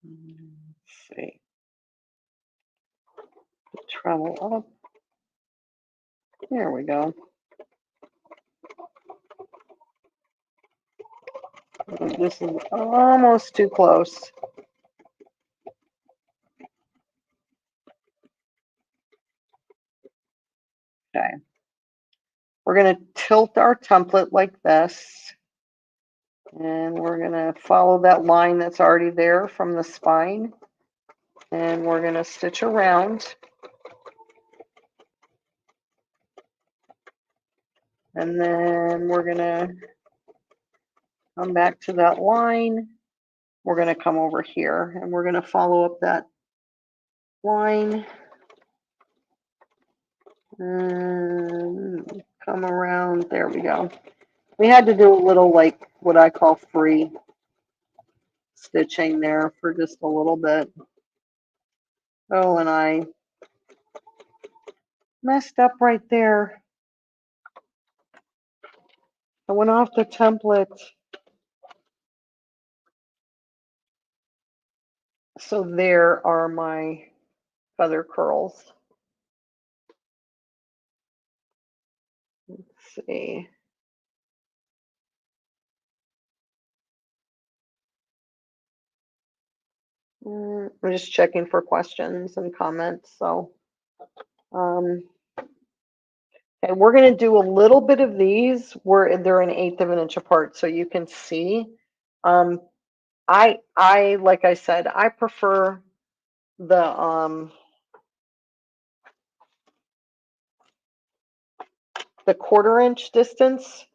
Let's see. Travel up. There we go. This is almost too close. Okay. We're going to tilt our template like this. And we're going to follow that line that's already there from the spine. And we're going to stitch around. And then we're going to come back to that line. We're going to come over here and we're going to follow up that line. And come around. There we go. We had to do a little, like, what I call free stitching there for just a little bit. Oh, and I messed up right there. I went off the template. So there are my feather curls. Let's see. I'm just checking for questions and comments. So, okay, we're going to do a little bit of these where they're an eighth of an inch apart, so you can see. I like I said, I prefer the quarter-inch distance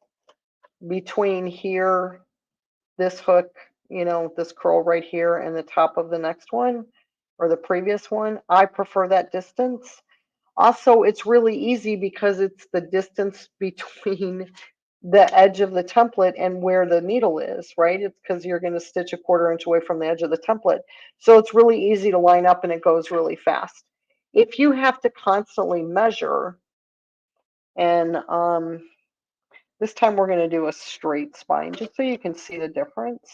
between here, this hook, this curl right here, and the top of the next one or the previous one. I prefer that distance. Also, it's really easy because it's the distance between the edge of the template and where the needle is, right? It's because you're going to stitch a quarter-inch away from the edge of the template. So it's really easy to line up and it goes really fast. If you have to constantly measure, and this time we're going to do a straight spine just so you can see the difference.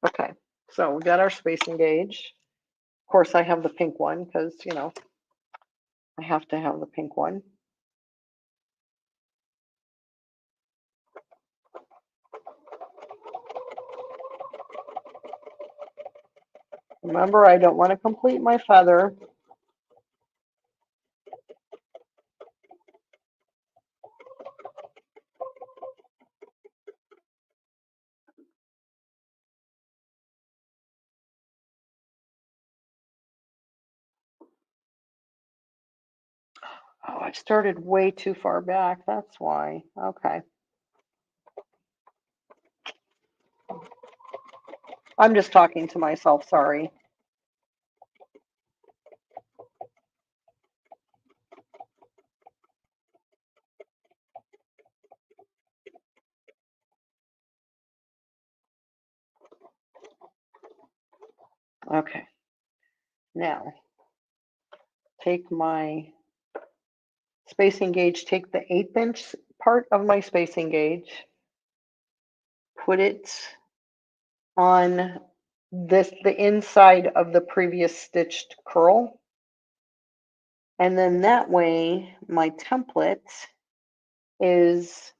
Okay, so we got our spacing gauge. Of course, I have the pink one because, I have to have the pink one. Remember, I don't want to complete my feather. Oh, I started way too far back. That's why. Okay. I'm just talking to myself. Sorry. Okay. Now, take my spacing gauge, take the 1/8 inch part of my spacing gauge, put it on the inside of the previous stitched curl. And then that way my template is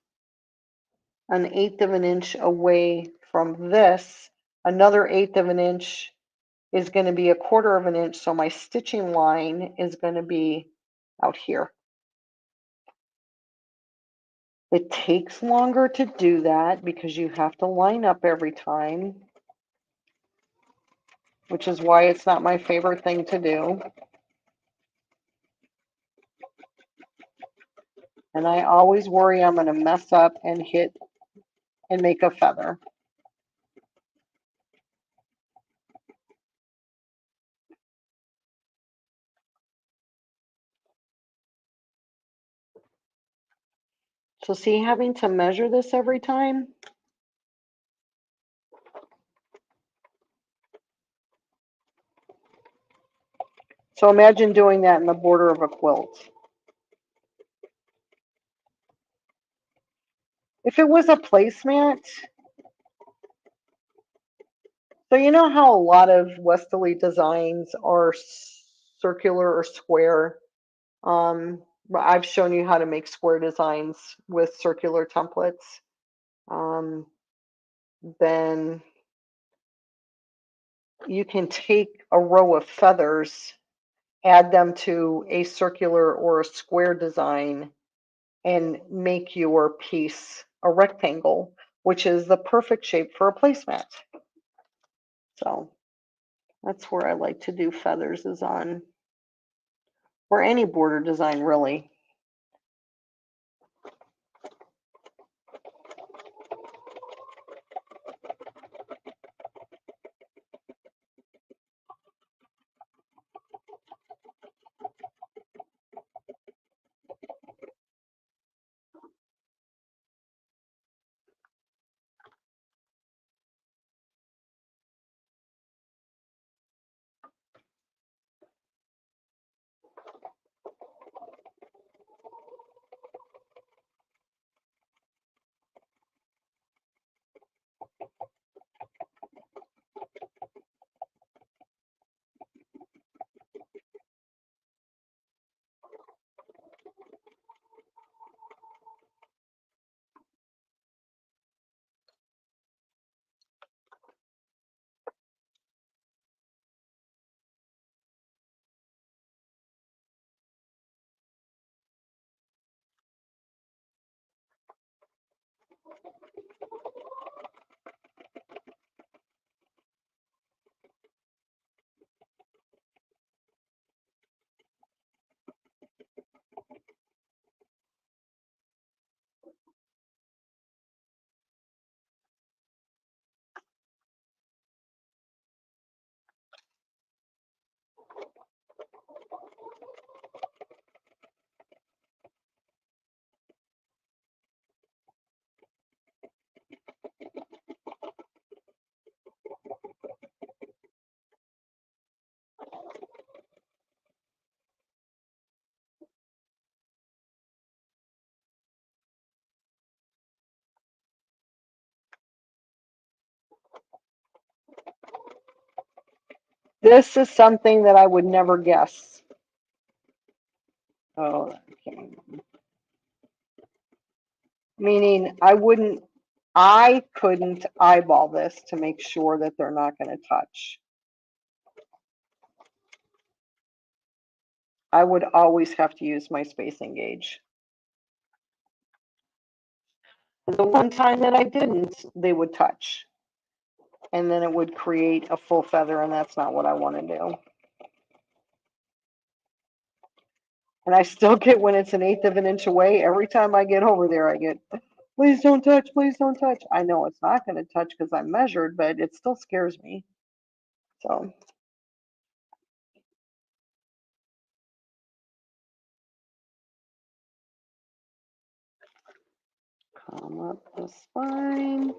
1/8 of an inch away from this. Another 1/8 of an inch is going to be 1/4 of an inch. So my stitching line is going to be out here. It takes longer to do that because you have to line up every time, which is why it's not my favorite thing to do. And I always worry I'm going to mess up and hit and make a feather. So see, having to measure this every time. So imagine doing that in the border of a quilt. If it was a placemat, so you know how a lot of Westerly designs are circular or square. I've shown you how to make square designs with circular templates. Then you can take a row of feathers, add them to a circular or a square design, and make your piece a rectangle, which is the perfect shape for a placemat. So that's where I like to do feathers, is on, or any border design really. This is something that I would never guess. Oh, okay. Meaning I couldn't eyeball this to make sure that they're not going to touch. I would always have to use my spacing gauge. The one time that I didn't, they would touch. And then it would create a full feather, and that's not what I want to do. And I still get when it's 1/8 of an inch away. Every time I get over there, I get, please don't touch, please don't touch. I know it's not going to touch because I'm measured, but it still scares me. So come up the spine.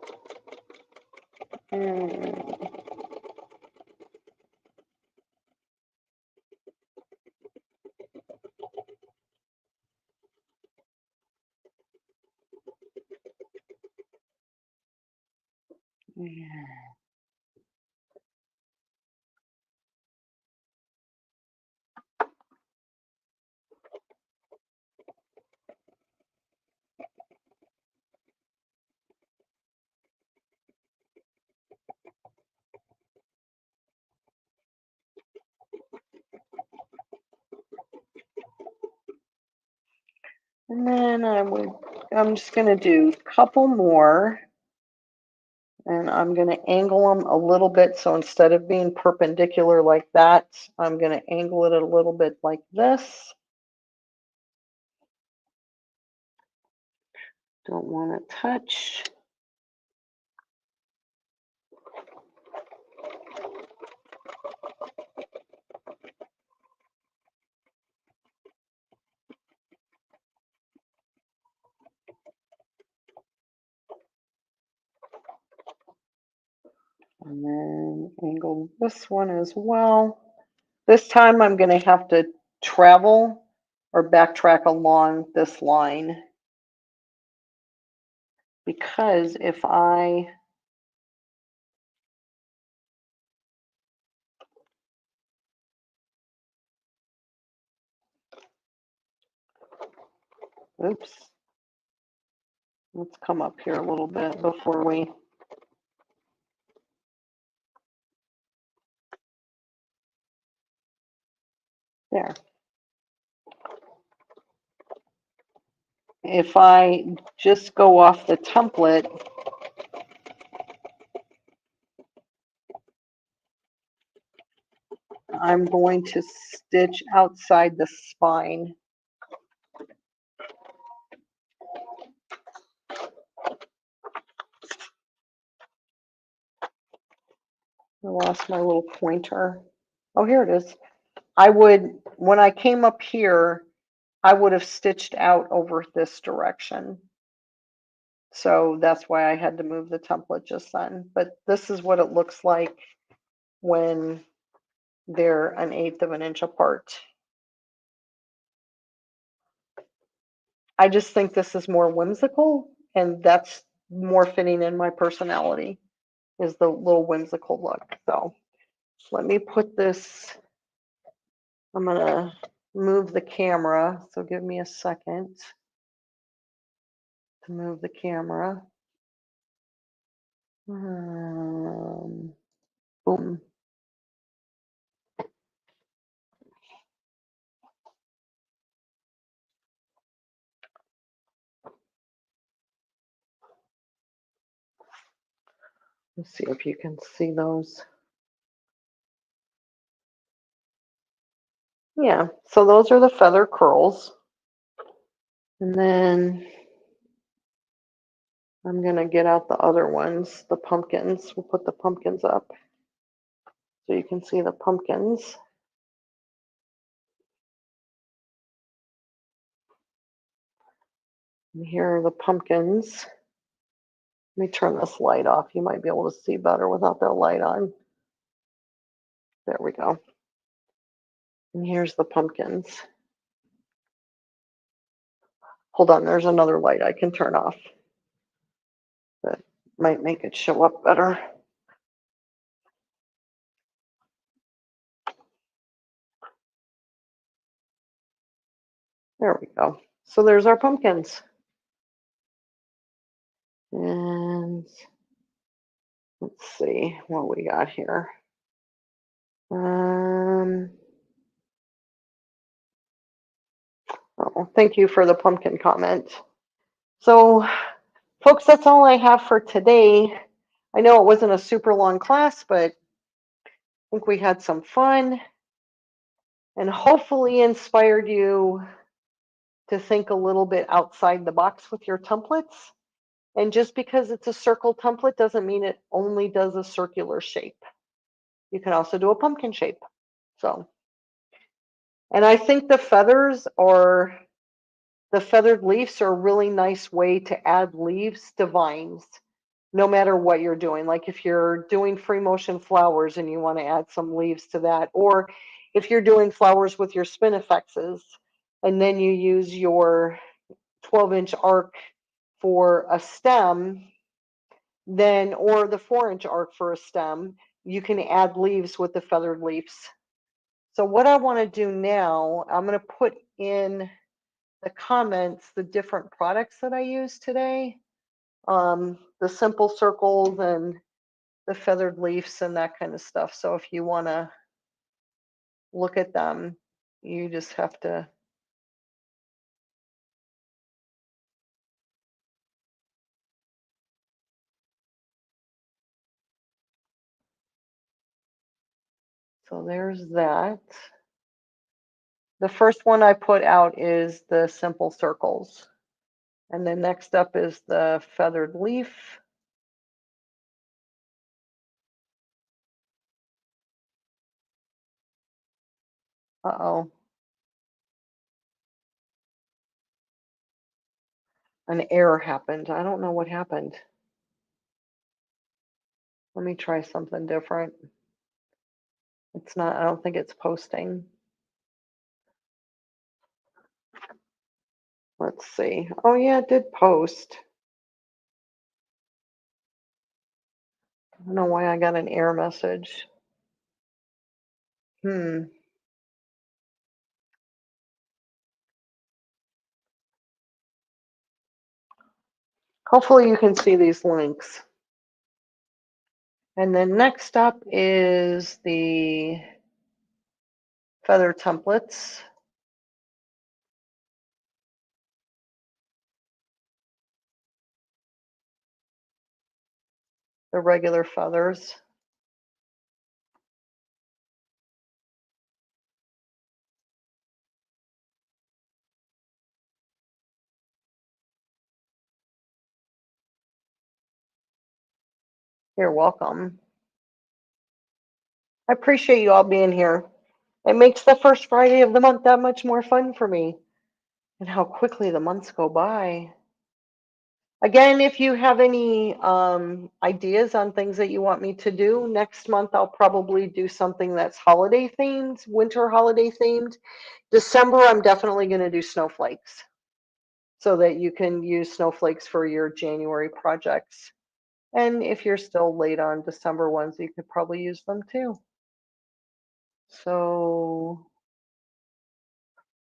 And then I'm just going to do a couple more. And I'm going to angle them a little bit. So instead of being perpendicular like that, I'm going to angle it a little bit like this. Don't want to touch. And then angle this one as well. This time I'm going to have to travel or backtrack along this line, because if I oops, let's come up here a little bit before we there. If I just go off the template, I'm going to stitch outside the spine. I lost my little pointer. Oh, here it is. When I came up here, I would have stitched out over this direction. So that's why I had to move the template just then. But this is what it looks like when they're 1/8 of an inch apart. I just think this is more whimsical, and that's more fitting in my personality, is the little whimsical look. So let me put this, I'm gonna move the camera, so give me a second to move the camera. Boom. Let's see if you can see those. Yeah, so those are the feather curls. And then I'm gonna get out the other ones, the pumpkins. We'll put the pumpkins up so you can see the pumpkins. And here are the pumpkins. Let me turn this light off. You might be able to see better without that light on. There we go. And here's the pumpkins. Hold on, there's another light I can turn off that might make it show up better. There we go. So there's our pumpkins. And let's see what we got here. Oh, thank you for the pumpkin comment. So, folks, that's all I have for today. I know it wasn't a super long class, but I think we had some fun and hopefully inspired you to think a little bit outside the box with your templates. And just because it's a circle template doesn't mean it only does a circular shape. You can also do a pumpkin shape. So, and I think the feathered leaves are a really nice way to add leaves to vines, no matter what you're doing. Like if you're doing free motion flowers and you want to add some leaves to that, or if you're doing flowers with your spinifexes and then you use your 12-inch arc for a stem, then, or the 4-inch arc for a stem, you can add leaves with the feathered leaves. So what I want to do now, I'm going to put in the comments the different products that I use today, the simple circles and the feathered leaves and that kind of stuff. So if you want to look at them, you just have to. So there's that. The first one I put out is the simple circles. And then next up is the feathered leaf. Uh-oh, an error happened. I don't know what happened. Let me try something different. It's not, I don't think it's posting. Let's see. Oh yeah, it did post. I don't know why I got an error message. Hmm. Hopefully you can see these links. And then next up is the feather templates. The regular feathers. You're welcome. I appreciate you all being here. It makes the first Friday of the month that much more fun for me. And how quickly the months go by. Again, if you have any ideas on things that you want me to do, next month I'll probably do something that's holiday themed, winter holiday themed. December, I'm definitely going to do snowflakes so that you can use snowflakes for your January projects. And if you're still late on December ones, you could probably use them too. So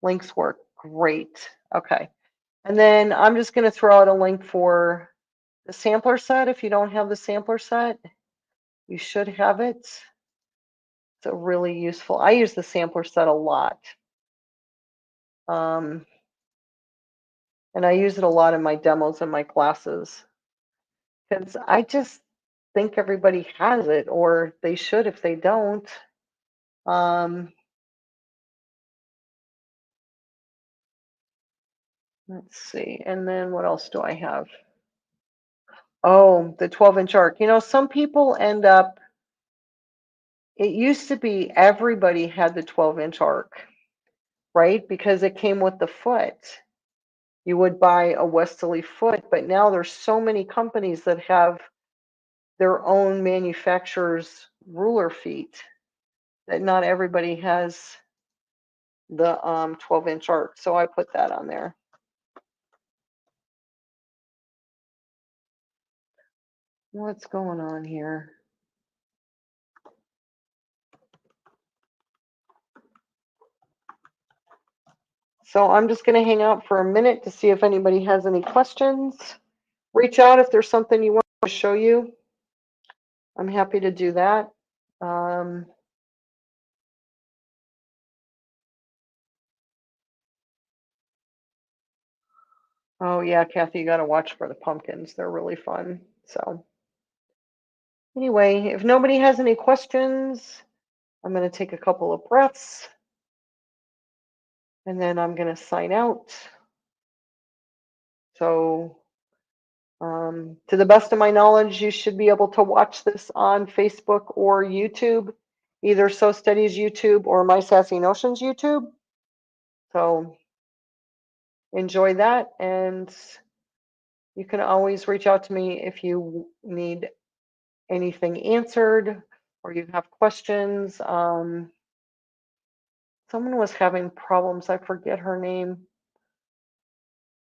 links work great. Okay. And then I'm just going to throw out a link for the sampler set. If you don't have the sampler set, you should have it. It's a really useful. I use the sampler set a lot. Um, and I use it a lot in my demos and my classes because I just think everybody has it, or they should if they don't. Um, let's see. And then what else do I have? Oh, the 12-inch arc. You know, some people end up, it used to be everybody had the 12-inch arc, right? Because it came with the foot. You would buy a westerly foot, but now there's so many companies that have their own manufacturer's ruler feet that not everybody has the 12-inch arc. So I put that on there. What's going on here? So I'm just going to hang out for a minute to see if anybody has any questions. Reach out if there's something you want to show you. I'm happy to do that. Um, Oh yeah, Kathy, you got to watch for the pumpkins. They're really fun. So anyway, if nobody has any questions, I'm going to take a couple of breaths and then I'm going to sign out. So, to the best of my knowledge, you should be able to watch this on Facebook or YouTube, either So Steady's YouTube or My Sassy Notions YouTube. So enjoy that, and you can always reach out to me if you need anything answered or you have questions. Someone was having problems. I forget her name.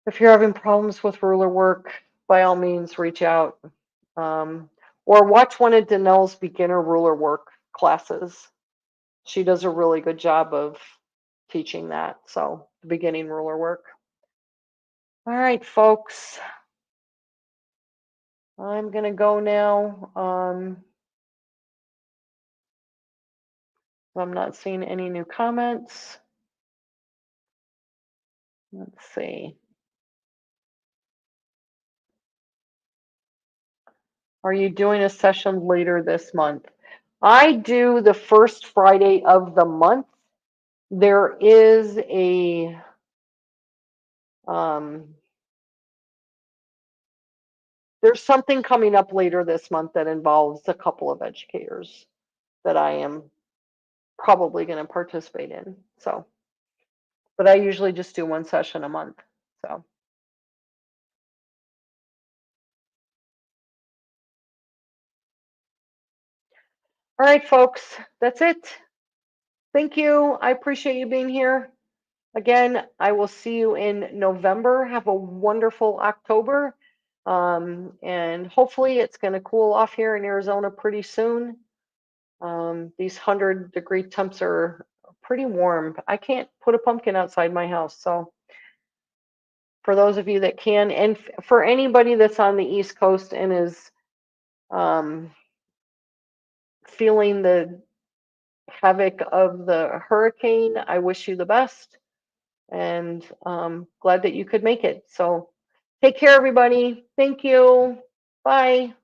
If you're having problems with ruler work, by all means, reach out. Um, or watch one of Danelle's beginner ruler work classes. She does a really good job of teaching that. So, beginning ruler work. All right, folks. I'm going to go now. I'm not seeing any new comments. Let's see. Are you doing a session later this month? I do the first Friday of the month. There is a um, there's something coming up later this month that involves a couple of educators that I am probably going to participate in. So, but I usually just do one session a month. So, all right, folks, that's it. Thank you. I appreciate you being here. Again, I will see you in November. Have a wonderful October. And hopefully it's going to cool off here in Arizona pretty soon. These 100-degree temps are pretty warm. I can't put a pumpkin outside my house. So for those of you that can, and for anybody that's on the East Coast and is um, feeling the havoc of the hurricane, I wish you the best and glad that you could make it. So take care, everybody. Thank you. Bye.